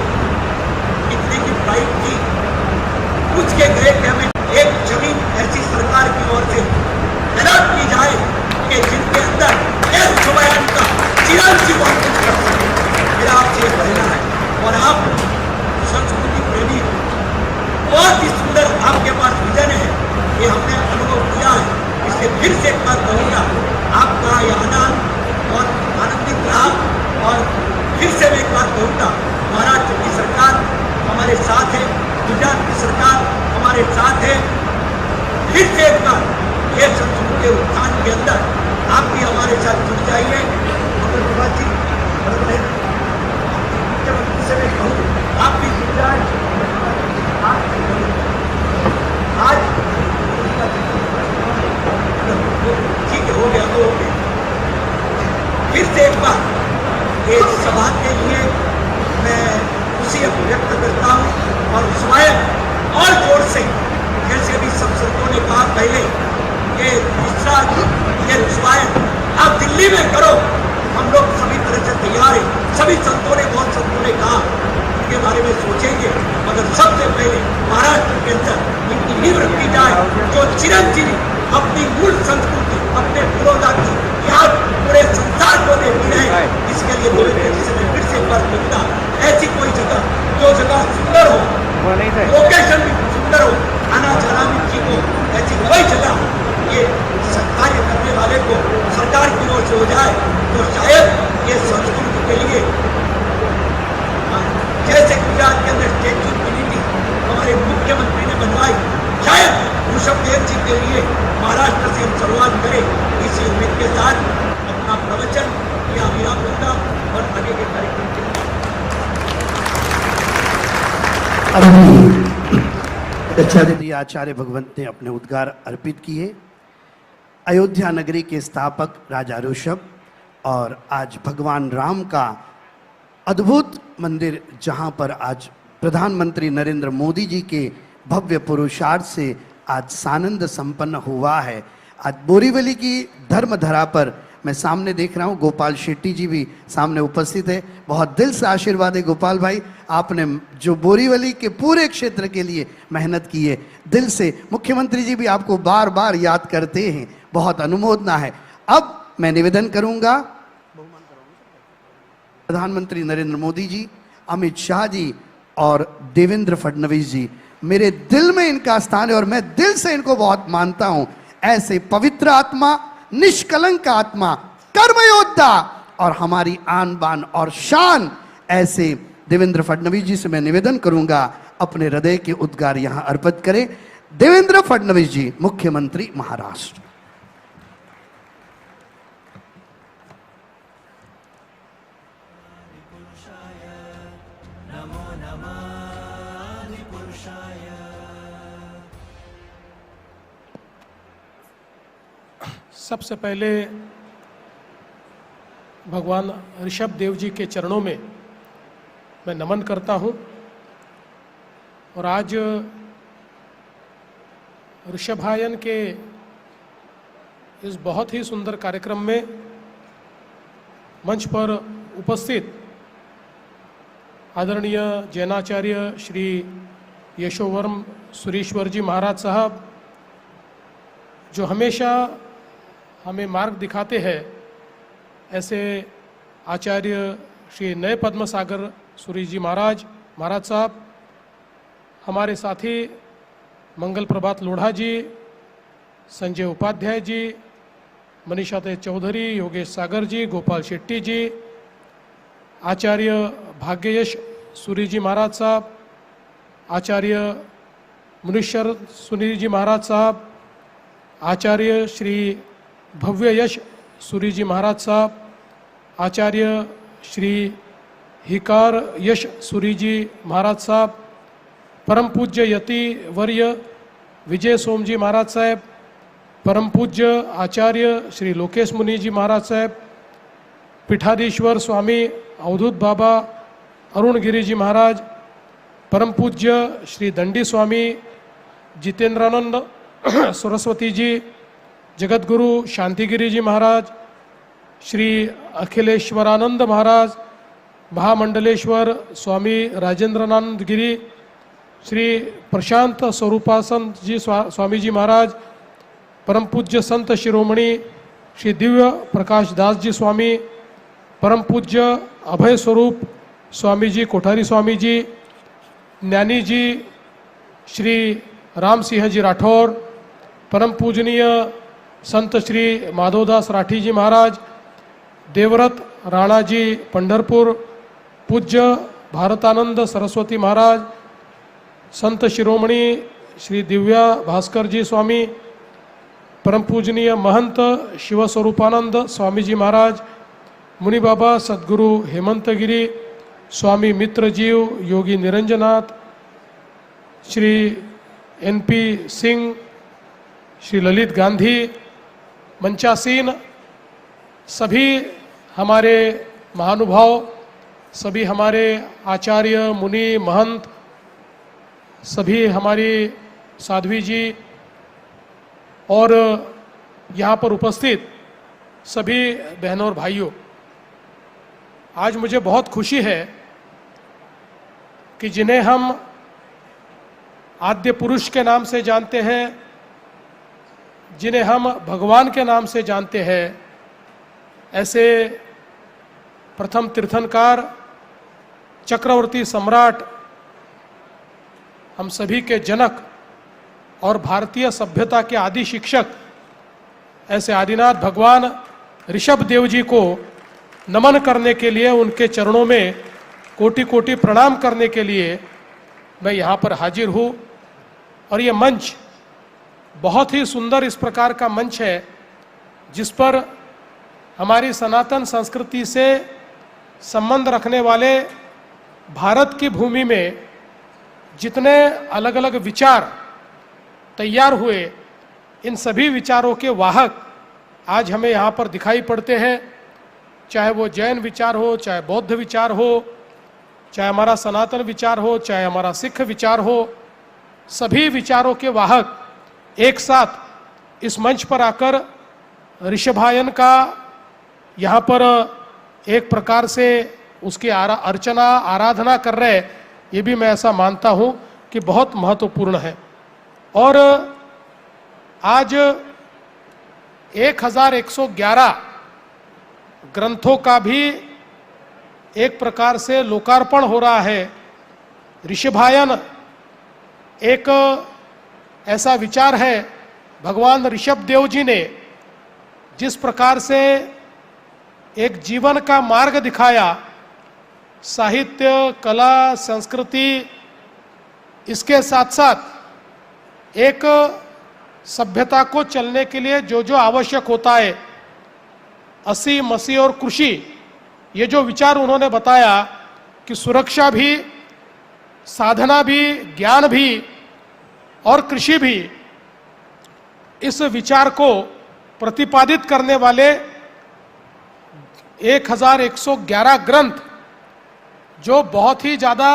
फिर से एक बार कहूँगा, आपका यह आनंद और आनंदित रहा। और फिर से मैं एक बात कहूँगा, महाराष्ट्र की सरकार हमारे साथ है, गुजरात की सरकार हमारे साथ है। फिर से एक बार ये संस्कृति के उत्थान के अंदर आप भी हमारे साथ जुड़ जाइए। मुख्यमंत्री से मैं कहूँ, आप भी जुड़ जाए। आज ठीक हो गया तो हो गया। फिर से एक बार इस सभा के लिए मैं खुशी व्यक्त करता हूँ और स्वयं और जोर से, जैसे भी सब संतों ने कहा पहले, ये तीसरा ये स्वयं आप दिल्ली में करो, हम लोग सभी तरह से तैयार हैं। सभी संतों ने, बहुत संतों ने कहा इनके बारे में सोचेंगे, मगर सबसे पहले महाराष्ट्र के अंदर इनकी नींव रखी जाए, जो चिरंजीवी अपनी मूल संस्कृति, अपने पुरोधा की याद पूरे संसार को देती रहे। इसके लिए देवेंद्र जी से मैं फिर से एक बार कहूँगा, ऐसी कोई जगह जो जगह सुंदर हो, लोकेशन भी सुंदर हो, आना जाना भी ठीक हो, ऐसी कोई जगह ये कार्य करने वाले को सरकार की ओर से हो जाए तो शायद ये संस्कृति के लिए, जैसे गुजरात के अंदर स्टेच्यू ऑफ यूनिटी हमारे मुख्यमंत्री ने बनवाई, शायद ऋषभदेव जी के लिए महाराष्ट्र से हम शुरुआत करें। इसी उम्मीद के साथ अपना प्रवचन या विराम दूंगा और आगे के कार्यक्रम के अभी आचार्य भगवंत ने अपने उद्गार अर्पित किए। अयोध्या नगरी के स्थापक राजा ऋषभ और आज भगवान राम का अद्भुत मंदिर, जहां पर आज प्रधानमंत्री नरेंद्र मोदी जी के भव्य पुरुषार्थ से आज सानंद संपन्न हुआ है। आज बोरीवली की धर्मधरा पर मैं सामने देख रहा हूँ, गोपाल शेट्टी जी भी सामने उपस्थित है। बहुत दिल से आशीर्वाद है गोपाल भाई, आपने जो बोरीवली के पूरे क्षेत्र के लिए मेहनत की है, दिल से मुख्यमंत्री जी भी आपको बार बार याद करते हैं, बहुत अनुमोदना है। अब मैं निवेदन करूंगा, प्रधानमंत्री नरेंद्र मोदी जी, अमित शाह जी और देवेंद्र फडणवीस जी, मेरे दिल में इनका स्थान है और मैं दिल से इनको बहुत मानता हूं। ऐसे पवित्र आत्मा, निष्कलंक आत्मा, कर्मयोद्धा और हमारी आन बान और शान, ऐसे देवेंद्र फडणवीस जी से मैं निवेदन करूंगा अपने हृदय के उद्गार यहां अर्पित करें। देवेंद्र फडणवीस जी, मुख्यमंत्री महाराष्ट्र। सबसे पहले भगवान ऋषभ देव जी के चरणों में मैं नमन करता हूँ। और आज ऋषभायन के इस बहुत ही सुंदर कार्यक्रम में मंच पर उपस्थित आदरणीय जैनाचार्य श्री यशोवर्म सुरेश्वर जी महाराज साहब, जो हमेशा हमें मार्ग दिखाते हैं, ऐसे आचार्य श्री नए पद्म सागर सूरी जी महाराज साहब, हमारे साथी मंगल प्रभात लोढ़ा जी, संजय उपाध्याय जी, मनीषा ते चौधरी, योगेश सागर जी, गोपाल शेट्टी जी, आचार्य भाग्ययश सूरी जी महाराज साहब, आचार्य मुनीश्वर सुनील जी महाराज साहब, आचार्य श्री भव्य यश सूरी जी महाराज साहब, आचार्य श्री हिकार यश सूरी जी महाराज साहब, परम पूज्य यति वर्य विजय सोम जी महाराज साहब, परम पूज्य आचार्य श्री लोकेश मुनि जी महाराज साहब, पीठाधीश्वर स्वामी अवधूत बाबा अरुण गिरी जी महाराज, परम पूज्य श्री दंडी स्वामी जितेंद्रानंद सरस्वती जी, जगतगुरु शांतिगिरी जी महाराज, श्री अखिलेश्वरानंद महाराज, महामंडलेश्वर स्वामी राजेंद्रनानंद गिरी, श्री प्रशांत स्वरूपासंत जी स्वामी जी महाराज, परम पूज्य संत शिरोमणि श्री दिव्य प्रकाश दास जी स्वामी, परम पूज्य अभय स्वरूप स्वामी जी कोठारी स्वामी जी, ज्ञानी जी श्री राम सिंह जी राठौर, परम पूजनीय संत श्री माधवदास राठी जी महाराज, देवव्रत राणा जी पंढरपुर, पूज्य भारतानंद सरस्वती महाराज, संत शिरोमणि श्री दिव्या भास्कर जी स्वामी, परम पूजनीय महंत शिवस्वरूपानंद स्वामी जी महाराज, मुनि बाबा सद्गुरु हेमंतगिरी, स्वामी मित्रजीव योगी निरंजनाथ, श्री NP सिंह, श्री ललित गांधी, मंचासीन सभी हमारे महानुभाव, सभी हमारे आचार्य मुनि महंत, सभी हमारी साध्वी जी और यहाँ पर उपस्थित सभी बहनों और भाइयों, आज मुझे बहुत खुशी है कि जिन्हें हम आद्य पुरुष के नाम से जानते हैं, जिन्हें हम भगवान के नाम से जानते हैं, ऐसे प्रथम तीर्थंकर, चक्रवर्ती सम्राट, हम सभी के जनक और भारतीय सभ्यता के आदि शिक्षक ऐसे आदिनाथ भगवान ऋषभ देव जी को नमन करने के लिए, उनके चरणों में कोटि कोटि प्रणाम करने के लिए मैं यहाँ पर हाजिर हूँ। और ये मंच बहुत ही सुंदर इस प्रकार का मंच है जिस पर हमारी सनातन संस्कृति से संबंध रखने वाले भारत की भूमि में जितने अलग अलग विचार तैयार हुए, इन सभी विचारों के वाहक आज हमें यहाँ पर दिखाई पड़ते हैं। चाहे वो जैन विचार हो, चाहे बौद्ध विचार हो, चाहे हमारा सनातन विचार हो, चाहे हमारा सिख विचार हो, सभी विचारों के वाहक एक साथ इस मंच पर आकर ऋषभायन का यहाँ पर एक प्रकार से उसकी अर्चना आराधना कर रहे, ये भी मैं ऐसा मानता हूँ कि बहुत महत्वपूर्ण है। और आज 1111 ग्रंथों का भी एक प्रकार से लोकार्पण हो रहा है। ऋषभायन एक ऐसा विचार है, भगवान ऋषभ देव जी ने जिस प्रकार से एक जीवन का मार्ग दिखाया, साहित्य, कला, संस्कृति, इसके साथ साथ एक सभ्यता को चलने के लिए जो जो आवश्यक होता है, असी मसी और कृषि, ये जो विचार उन्होंने बताया कि सुरक्षा भी, साधना भी, ज्ञान भी और कृषि भी, इस विचार को प्रतिपादित करने वाले 1111 ग्रंथ जो बहुत ही ज़्यादा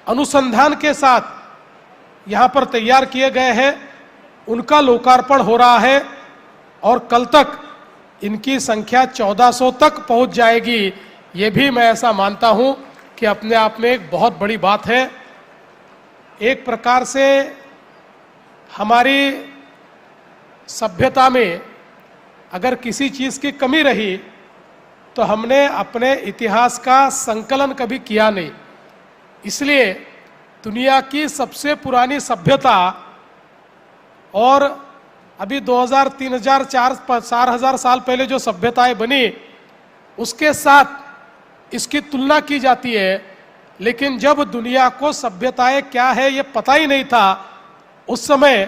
अनुसंधान के साथ यहाँ पर तैयार किए गए हैं, उनका लोकार्पण हो रहा है और कल तक इनकी संख्या 1400 तक पहुँच जाएगी। ये भी मैं ऐसा मानता हूँ कि अपने आप में एक बहुत बड़ी बात है। एक प्रकार से हमारी सभ्यता में अगर किसी चीज़ की कमी रही तो हमने अपने इतिहास का संकलन कभी किया नहीं। इसलिए दुनिया की सबसे पुरानी सभ्यता और अभी 2000, 3000, 4000 साल पहले जो सभ्यताएं बनी, उसके साथ इसकी तुलना की जाती है। लेकिन जब दुनिया को सभ्यताएं क्या है ये पता ही नहीं था, उस समय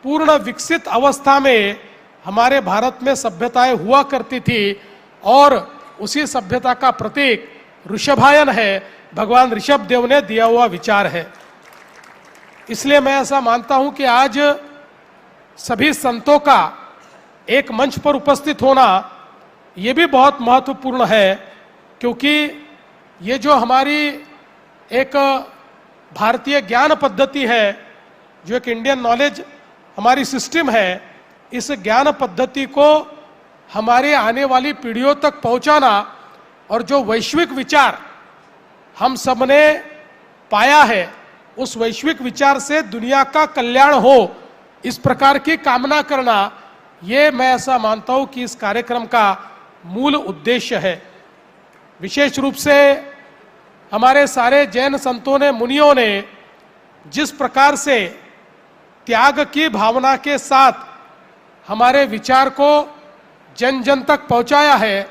पूर्ण विकसित अवस्था में हमारे भारत में सभ्यताएं हुआ करती थी और उसी सभ्यता का प्रतीक ऋषभायन है, भगवान ऋषभ देव ने दिया हुआ विचार है। इसलिए मैं ऐसा मानता हूं कि आज सभी संतों का एक मंच पर उपस्थित होना ये भी बहुत महत्वपूर्ण है, क्योंकि ये जो हमारी एक भारतीय ज्ञान पद्धति है, जो एक इंडियन नॉलेज हमारी सिस्टम है, इस ज्ञान पद्धति को हमारे आने वाली पीढ़ियों तक पहुंचाना और जो वैश्विक विचार हम सबने पाया है, उस वैश्विक विचार से दुनिया का कल्याण हो, इस प्रकार की कामना करना, ये मैं ऐसा मानता हूं कि इस कार्यक्रम का मूल उद्देश्य है। विशेष रूप से हमारे सारे जैन संतों ने, मुनियों ने जिस प्रकार से त्याग की भावना के साथ हमारे विचार को जन जन तक पहुंचाया है,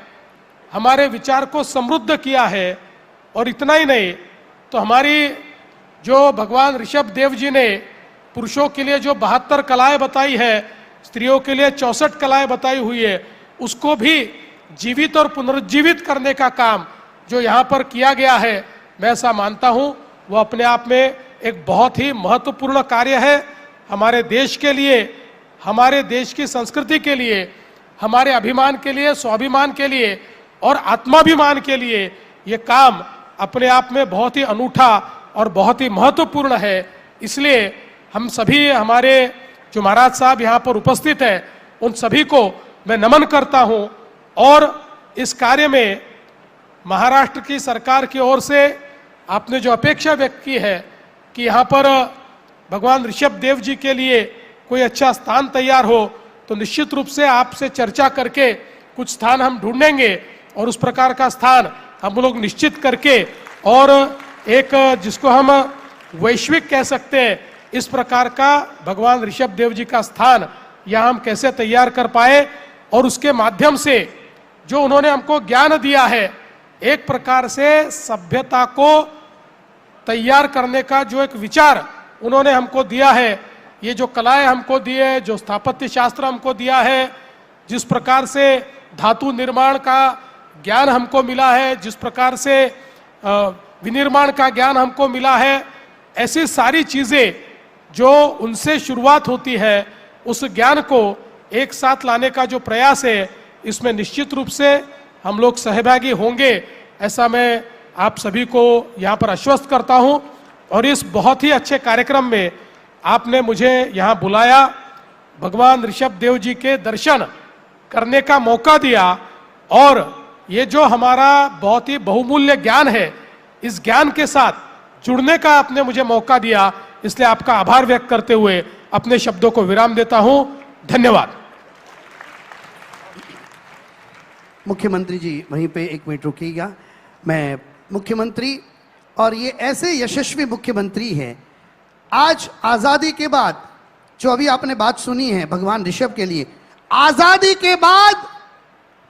हमारे विचार को समृद्ध किया है। और इतना ही नहीं, तो हमारी जो भगवान ऋषभ देव जी ने पुरुषों के लिए जो 72 कलाएं बताई है, स्त्रियों के लिए 64 कलाएं बताई हुई है, उसको भी जीवित और पुनरुज्जीवित करने का काम जो यहाँ पर किया गया है, मैं ऐसा मानता हूँ वो अपने आप में एक बहुत ही महत्वपूर्ण कार्य है। हमारे देश के लिए, हमारे देश की संस्कृति के लिए, हमारे अभिमान के लिए, स्वाभिमान के लिए और आत्माभिमान के लिए ये काम अपने आप में बहुत ही अनूठा और बहुत ही महत्वपूर्ण है। इसलिए हम सभी, हमारे जो महाराज साहब यहाँ पर उपस्थित हैं, उन सभी को मैं नमन करता हूँ। और इस कार्य में महाराष्ट्र की सरकार की ओर से आपने जो अपेक्षा व्यक्त की है कि यहाँ पर भगवान ऋषभ देव जी के लिए कोई अच्छा स्थान तैयार हो, तो निश्चित रूप से आपसे चर्चा करके कुछ स्थान हम ढूंढेंगे और उस प्रकार का स्थान हम लोग निश्चित करके, और एक जिसको हम वैश्विक कह सकते हैं, इस प्रकार का भगवान ऋषभ देव जी का स्थान यहाँ हम कैसे तैयार कर पाए, और उसके माध्यम से जो उन्होंने हमको ज्ञान दिया है, एक प्रकार से सभ्यता को तैयार करने का जो एक विचार उन्होंने हमको दिया है, ये जो कलाएं हमको दी है, जो स्थापत्य शास्त्र हमको दिया है, जिस प्रकार से धातु निर्माण का ज्ञान हमको मिला है, जिस प्रकार से विनिर्माण का ज्ञान हमको मिला है, ऐसी सारी चीजें जो उनसे शुरुआत होती है, उस ज्ञान को एक साथ लाने का जो प्रयास है, इसमें निश्चित रूप से हम लोग सहभागी होंगे, ऐसा मैं आप सभी को यहाँ पर आश्वस्त करता हूँ। और इस बहुत ही अच्छे कार्यक्रम में आपने मुझे यहाँ बुलाया, भगवान ऋषभ देव जी के दर्शन करने का मौका दिया, और ये जो हमारा बहुत ही बहुमूल्य ज्ञान है, इस ज्ञान के साथ जुड़ने का आपने मुझे मौका दिया, इसलिए आपका आभार व्यक्त करते हुए अपने शब्दों को विराम देता हूं। धन्यवाद। मुख्यमंत्री जी वहीं पे 1 मिनट रुकिएगा। मैं मुख्यमंत्री, और ये ऐसे यशस्वी मुख्यमंत्री हैं, आज आज़ादी के बाद जो अभी आपने बात सुनी है भगवान ऋषभ के लिए, आज़ादी के बाद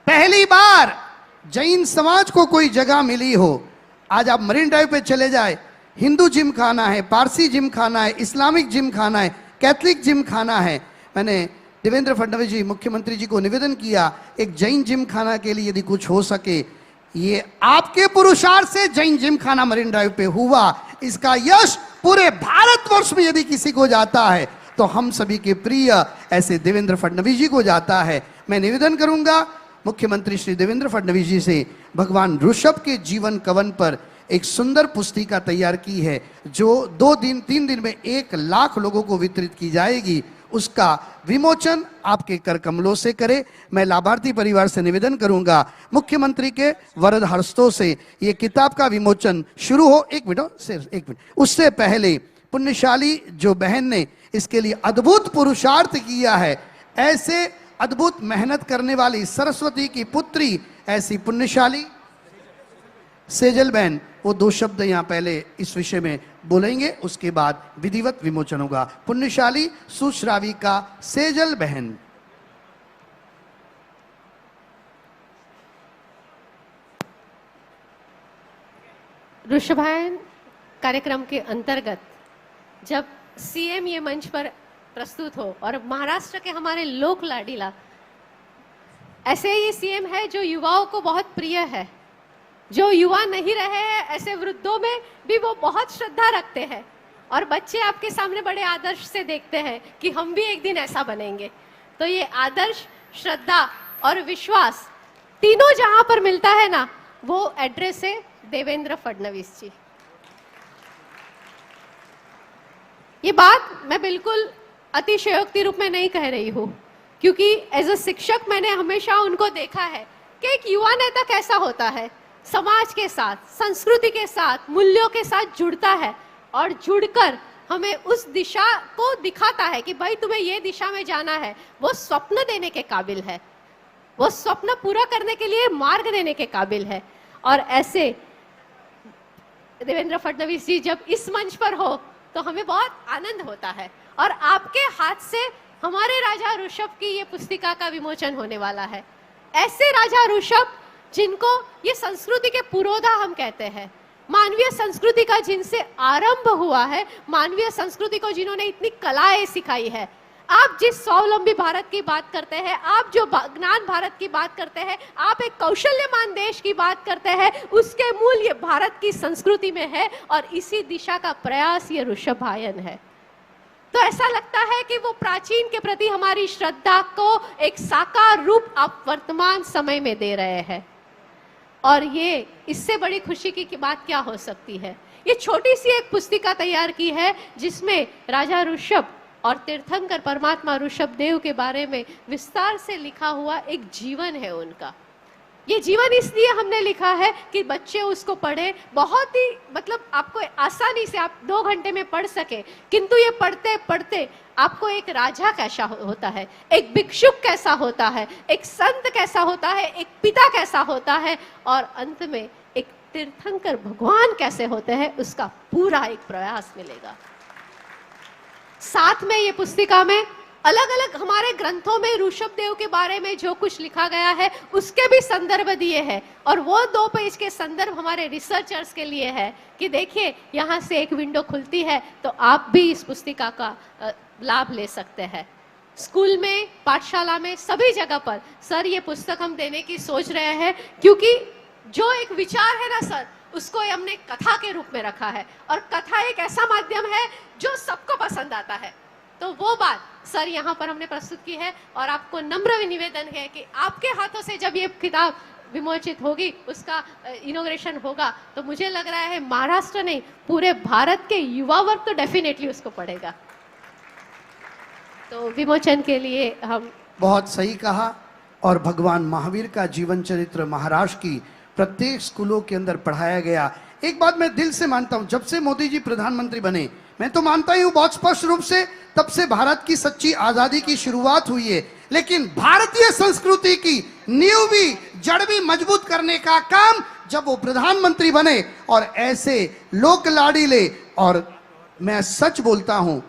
पहली बार जैन समाज को कोई जगह मिली हो। आज आप मरीन ड्राइव पे चले जाए, हिंदू जिम खाना है, पारसी जिम खाना है, इस्लामिक जिम खाना है, कैथलिक जिम खाना है। मैंने देवेंद्र फडणवीस जी मुख्यमंत्री जी को निवेदन किया, एक जैन जिम खाना के लिए यदि कुछ हो सके, ये आपके पुरुषार्थ से जैन जिम खाना मरीन ड्राइव पे हुआ, इसका यश पूरे भारतवर्ष में यदि किसी को जाता है तो हम सभी के प्रिय ऐसे देवेंद्र फडणवीस जी को जाता है। मैं निवेदन करूंगा मुख्यमंत्री श्री देवेंद्र फडणवीस जी से, भगवान ऋषभ के जीवन कवन पर एक सुंदर पुस्तिका तैयार की है, जो 2-3 दिन में 1 लाख लोगों को वितरित की जाएगी। उसका विमोचन आपके कर कमलों से करे। मैं लाभार्थी परिवार से निवेदन करूंगा, मुख्यमंत्री के वरद हस्तों से ये किताब का विमोचन शुरू हो। 1 मिनट, सिर्फ 1 मिनट। उससे पहले पुण्यशाली जो बहन ने इसके लिए अद्भुत पुरुषार्थ किया है, ऐसे अद्भुत मेहनत करने वाली सरस्वती की पुत्री ऐसी पुण्यशाली सेजल बहन, वो 2 शब्द यहाँ पहले इस विषय में बोलेंगे, उसके बाद विधिवत विमोचन होगा। पुण्यशाली सुश्राविका सेजल बहन। ऋषभायन कार्यक्रम के अंतर्गत जब सीएम ये मंच पर प्रस्तुत हो, और महाराष्ट्र के हमारे लोक लाडीला ऐसे ही सीएम है जो युवाओं को बहुत प्रिय है, जो युवा नहीं रहे हैं ऐसे वृद्धों में भी वो बहुत श्रद्धा रखते हैं, और बच्चे आपके सामने बड़े आदर्श से देखते हैं कि हम भी एक दिन ऐसा बनेंगे। तो ये आदर्श, श्रद्धा और विश्वास तीनों जहां पर मिलता है ना, वो एड्रेस है देवेंद्र फडणवीस जी। ये बात मैं बिल्कुल अतिशयोक्ति रूप में नहीं कह रही हूँ, क्योंकि एज अ शिक्षक मैंने हमेशा उनको देखा है कि एक युवा नेता कैसा होता है, समाज के साथ, संस्कृति के साथ, मूल्यों के साथ जुड़ता है, और जुड़कर हमें उस दिशा को दिखाता है कि भाई तुम्हें ये दिशा में जाना है। वो स्वप्न देने के काबिल है, वो स्वप्न पूरा करने के लिए मार्ग देने के काबिल है। और ऐसे देवेंद्र फडणवीस जी जब इस मंच पर हो तो हमें बहुत आनंद होता है, और आपके हाथ से हमारे राजा ऋषभ की ये पुस्तिका का विमोचन होने वाला है। ऐसे राजा ऋषभ जिनको ये संस्कृति के पुरोधा हम कहते हैं, मानवीय संस्कृति का जिनसे आरंभ हुआ है, मानवीय संस्कृति को जिन्होंने इतनी कलाएं सिखाई है। आप जिस स्वावलंबी भारत की बात करते हैं, आप जो ज्ञान भारत की बात करते हैं, आप एक कौशल्यमान देश की बात करते हैं, उसके मूल ये भारत की संस्कृति में है और इसी दिशा का प्रयास ये ऋषभायन है। तो ऐसा लगता है कि वो प्राचीन के प्रति हमारी श्रद्धा को एक साकार रूप आप वर्तमान समय में दे रहे हैं। और ये इससे बड़ी खुशी की बात क्या हो सकती है। ये छोटी सी एक पुस्तिका तैयार की है जिसमें राजा ऋषभ और तीर्थंकर परमात्मा ऋषभ देव के बारे में विस्तार से लिखा हुआ एक जीवन है उनका। ये जीवन इसलिए हमने लिखा है कि बच्चे उसको पढ़े, बहुत ही मतलब आपको आसानी से आप 2 घंटे में पढ़ सके, किंतु ये पढ़ते पढ़ते आपको एक राजा कैसा होता है, एक भिक्षुक कैसा होता है, एक संत कैसा होता है, एक पिता कैसा होता है और अंत में एक तीर्थंकर भगवान कैसे होते हैं, उसका पूरा एक प्रयास मिलेगा। साथ में ये पुस्तिका में अलग अलग हमारे ग्रंथों में ऋषभ देव के बारे में जो कुछ लिखा गया है उसके भी संदर्भ दिए हैं और वो 2 पेज के संदर्भ हमारे रिसर्चर्स के लिए है कि देखिए यहाँ से एक विंडो खुलती है तो आप भी इस पुस्तिका का लाभ ले सकते हैं। स्कूल में, पाठशाला में, सभी जगह पर सर ये पुस्तक हम देने की सोच रहे हैं क्योंकि जो एक विचार है ना सर, उसको हमने कथा के रूप में रखा है और कथा एक ऐसा माध्यम है जो सबको पसंद आता है। तो वो बात सर यहाँ पर हमने प्रस्तुत की है और आपको नम्र निवेदन है कि आपके हाथों से जब ये किताब विमोचित होगी, उसका इनॉग्रेशन होगा, तो मुझे लग रहा है महाराष्ट्र नहीं पूरे भारत के युवा वर्ग तो डेफिनेटली उसको पढ़ेगा। तो विमोचन के लिए हम बहुत सही कहा। और भगवान महावीर का जीवन चरित्र महाराष्ट्र की प्रत्येक स्कूलों के अंदर पढ़ाया गया। एक बात मैं दिल से मानता हूं, जब से मोदी जी प्रधानमंत्री बने, मैं तो मानता ही हूं बहुत स्पष्ट रूप से तब से भारत की सच्ची आजादी की शुरुआत हुई है, लेकिन भारतीय संस्कृति की नींव भी, जड़ भी मजबूत करने का काम जब वो प्रधानमंत्री बने और ऐसे लोक लाडीले, और मैं सच बोलता हूं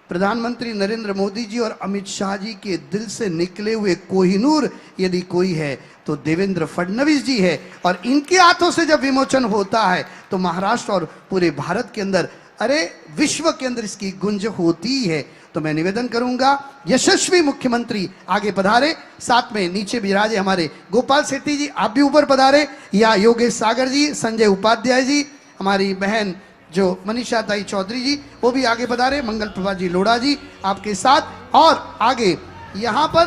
प्रधानमंत्री नरेंद्र मोदी जी और अमित शाह जी के दिल से निकले हुए कोहिनूर यदि कोई है तो देवेंद्र फडणवीस जी है। और इनके हाथों से जब विमोचन होता है तो महाराष्ट्र और पूरे भारत के अंदर, अरे विश्व के अंदर इसकी गुंज होती है। तो मैं निवेदन करूंगा यशस्वी मुख्यमंत्री आगे पधारे, साथ में नीचे विराजे हमारे गोपाल सेठी जी, आप भी ऊपर पधारे, या योगेश सागर जी, संजय उपाध्याय जी, हमारी बहन जो मनीषा ताई चौधरी जी वो भी आगे पधारे, मंगल प्रभा जी लोढ़ा जी आपके साथ, और आगे यहाँ पर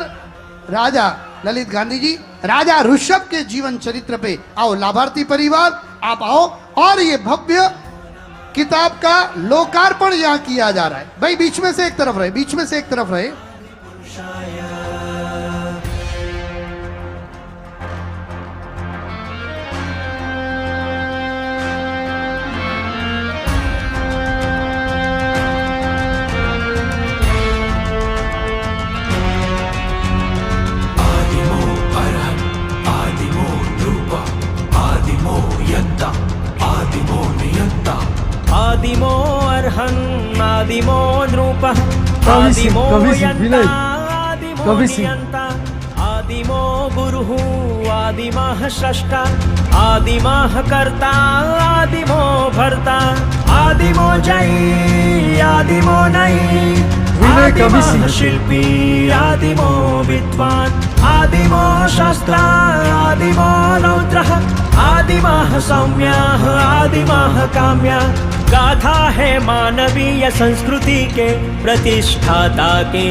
राजा ललित गांधी जी, राजा ऋषभ के जीवन चरित्र पे आओ लाभार्थी परिवार आप आओ, और ये भव्य किताब का लोकार्पण यहाँ किया जा रहा है। भाई बीच में से एक तरफ रहे, बीच में से एक तरफ रहे। आदिमो अर्हन् आदिमो नृपः आदिमो यन्ता आदिमो नियन्ता आदिमो गुरुः आदिमः स्रष्टा आदिमः कर्ता आदिमो भर्ता आदिमो जयी आदिमो नयी आदिमः शिल्पी आदिमो विद्वान् आदिमो शास्त्रा आदिमो रौद्रः आदिमः सौम्यः आदिमः काम्या। गाथा है मानवीय संस्कृति के प्रतिष्ठाता के।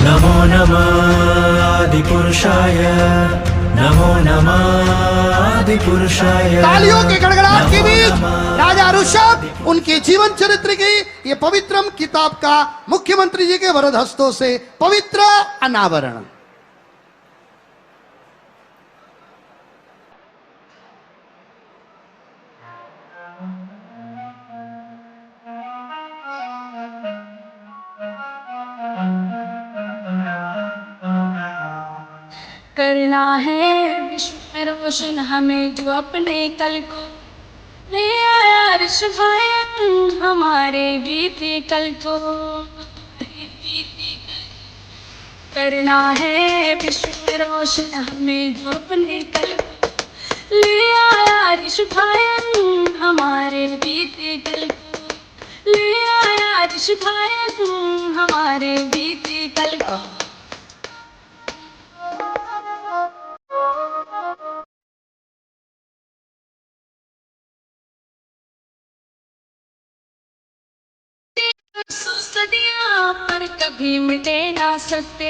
नमो नमः आदिपुरुषाय, नमो नमः आदिपुरुषाय। तालियों के गड़गड़ाहट के बीच राजा ऋषभ, उनके जीवन चरित्र की ये पवित्रम किताब का मुख्यमंत्री जी के वरद हस्तों से पवित्र अनावरण। करना है विश्व में रोशन हमें जो अपने कल को ले आया ऋषभायन हमारे बीते कल को करना है विश्व रोशन हमें जो अपने कल ले आया ऋषभायन हमारे बीते कल को ले आया ऋषभायन हमारे बीते कल को। सदियां पर कभी मिटे ना सकते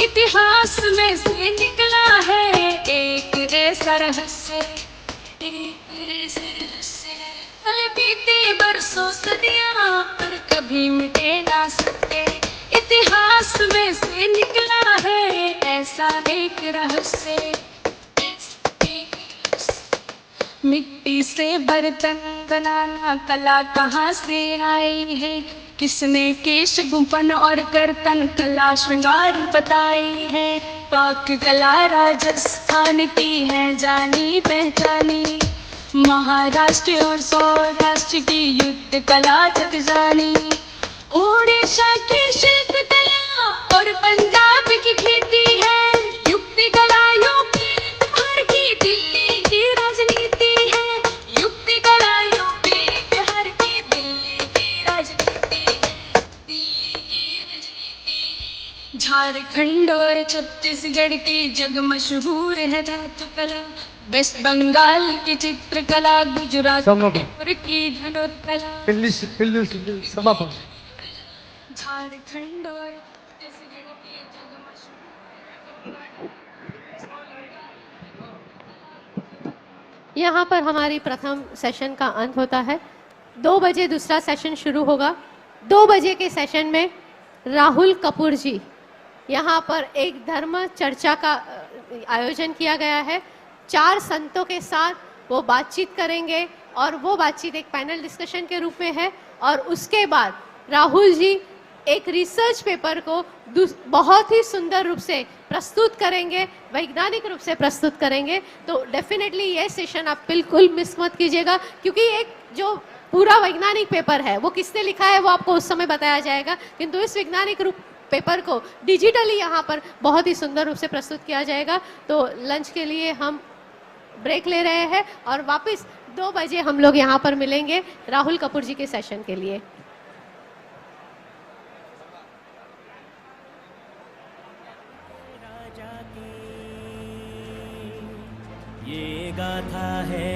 इतिहास में से निकला है एक ऐसा रहस्य पल बीते बरसों सदियां पर कभी मिटे ना सकते इतिहास में से निकला है ऐसा एक रहस्य। मिट्टी से बर्तन बनाना कला कहाँ से आई है किसने केश गुंफन और गर्दन कला श्रृंगार बताई है पाक कला राजस्थान की है जानी पहचानी महाराष्ट्र और सौराष्ट्र की युद्ध कला जग जानी ओडिशा की शिल्प कला और पंजाब की खेती है युक्ति कला यूपी बिहार की दिल्ली की राजनीति है युक्ति कला यूपी बिहार की दिल्ली की राजनीति है झारखंड और छत्तीसगढ़ की जग मशहूर है धातु कला वेस्ट बंगाल की चित्रकला गुजरात और की धनुर्कला झारखंड और छत्तीसगढ़ की जग यहाँ पर हमारी प्रथम सेशन का अंत होता है। 2 बजे दूसरा सेशन शुरू होगा। 2 बजे के सेशन में राहुल कपूर जी यहाँ पर एक धर्म चर्चा का आयोजन किया गया है। 4 संतों के साथ वो बातचीत करेंगे और वो बातचीत एक पैनल डिस्कशन के रूप में है और उसके बाद राहुल जी एक रिसर्च पेपर को बहुत ही सुंदर रूप से प्रस्तुत करेंगे, वैज्ञानिक रूप से प्रस्तुत करेंगे। तो डेफिनेटली ये सेशन आप बिल्कुल मिस मत कीजिएगा क्योंकि एक जो पूरा वैज्ञानिक पेपर है वो किसने लिखा है वो आपको उस समय बताया जाएगा, किंतु इस वैज्ञानिक रूप पेपर को डिजिटली यहाँ पर बहुत ही सुंदर रूप से प्रस्तुत किया जाएगा। तो लंच के लिए हम ब्रेक ले रहे हैं और वापस 2 बजे हम लोग यहाँ पर मिलेंगे राहुल कपूर जी के सेशन के लिए। ये गाथा है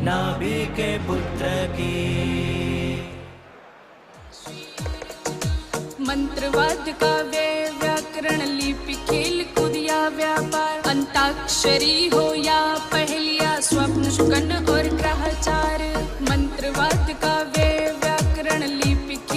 नाभि के पुत्र की मंत्रवाद काव्य व्याकरण लिपि खेल कूद या व्यापार अंताक्षरी हो या पहेलिया स्वप्न सुगन और ग्रहचार मंत्रवाद का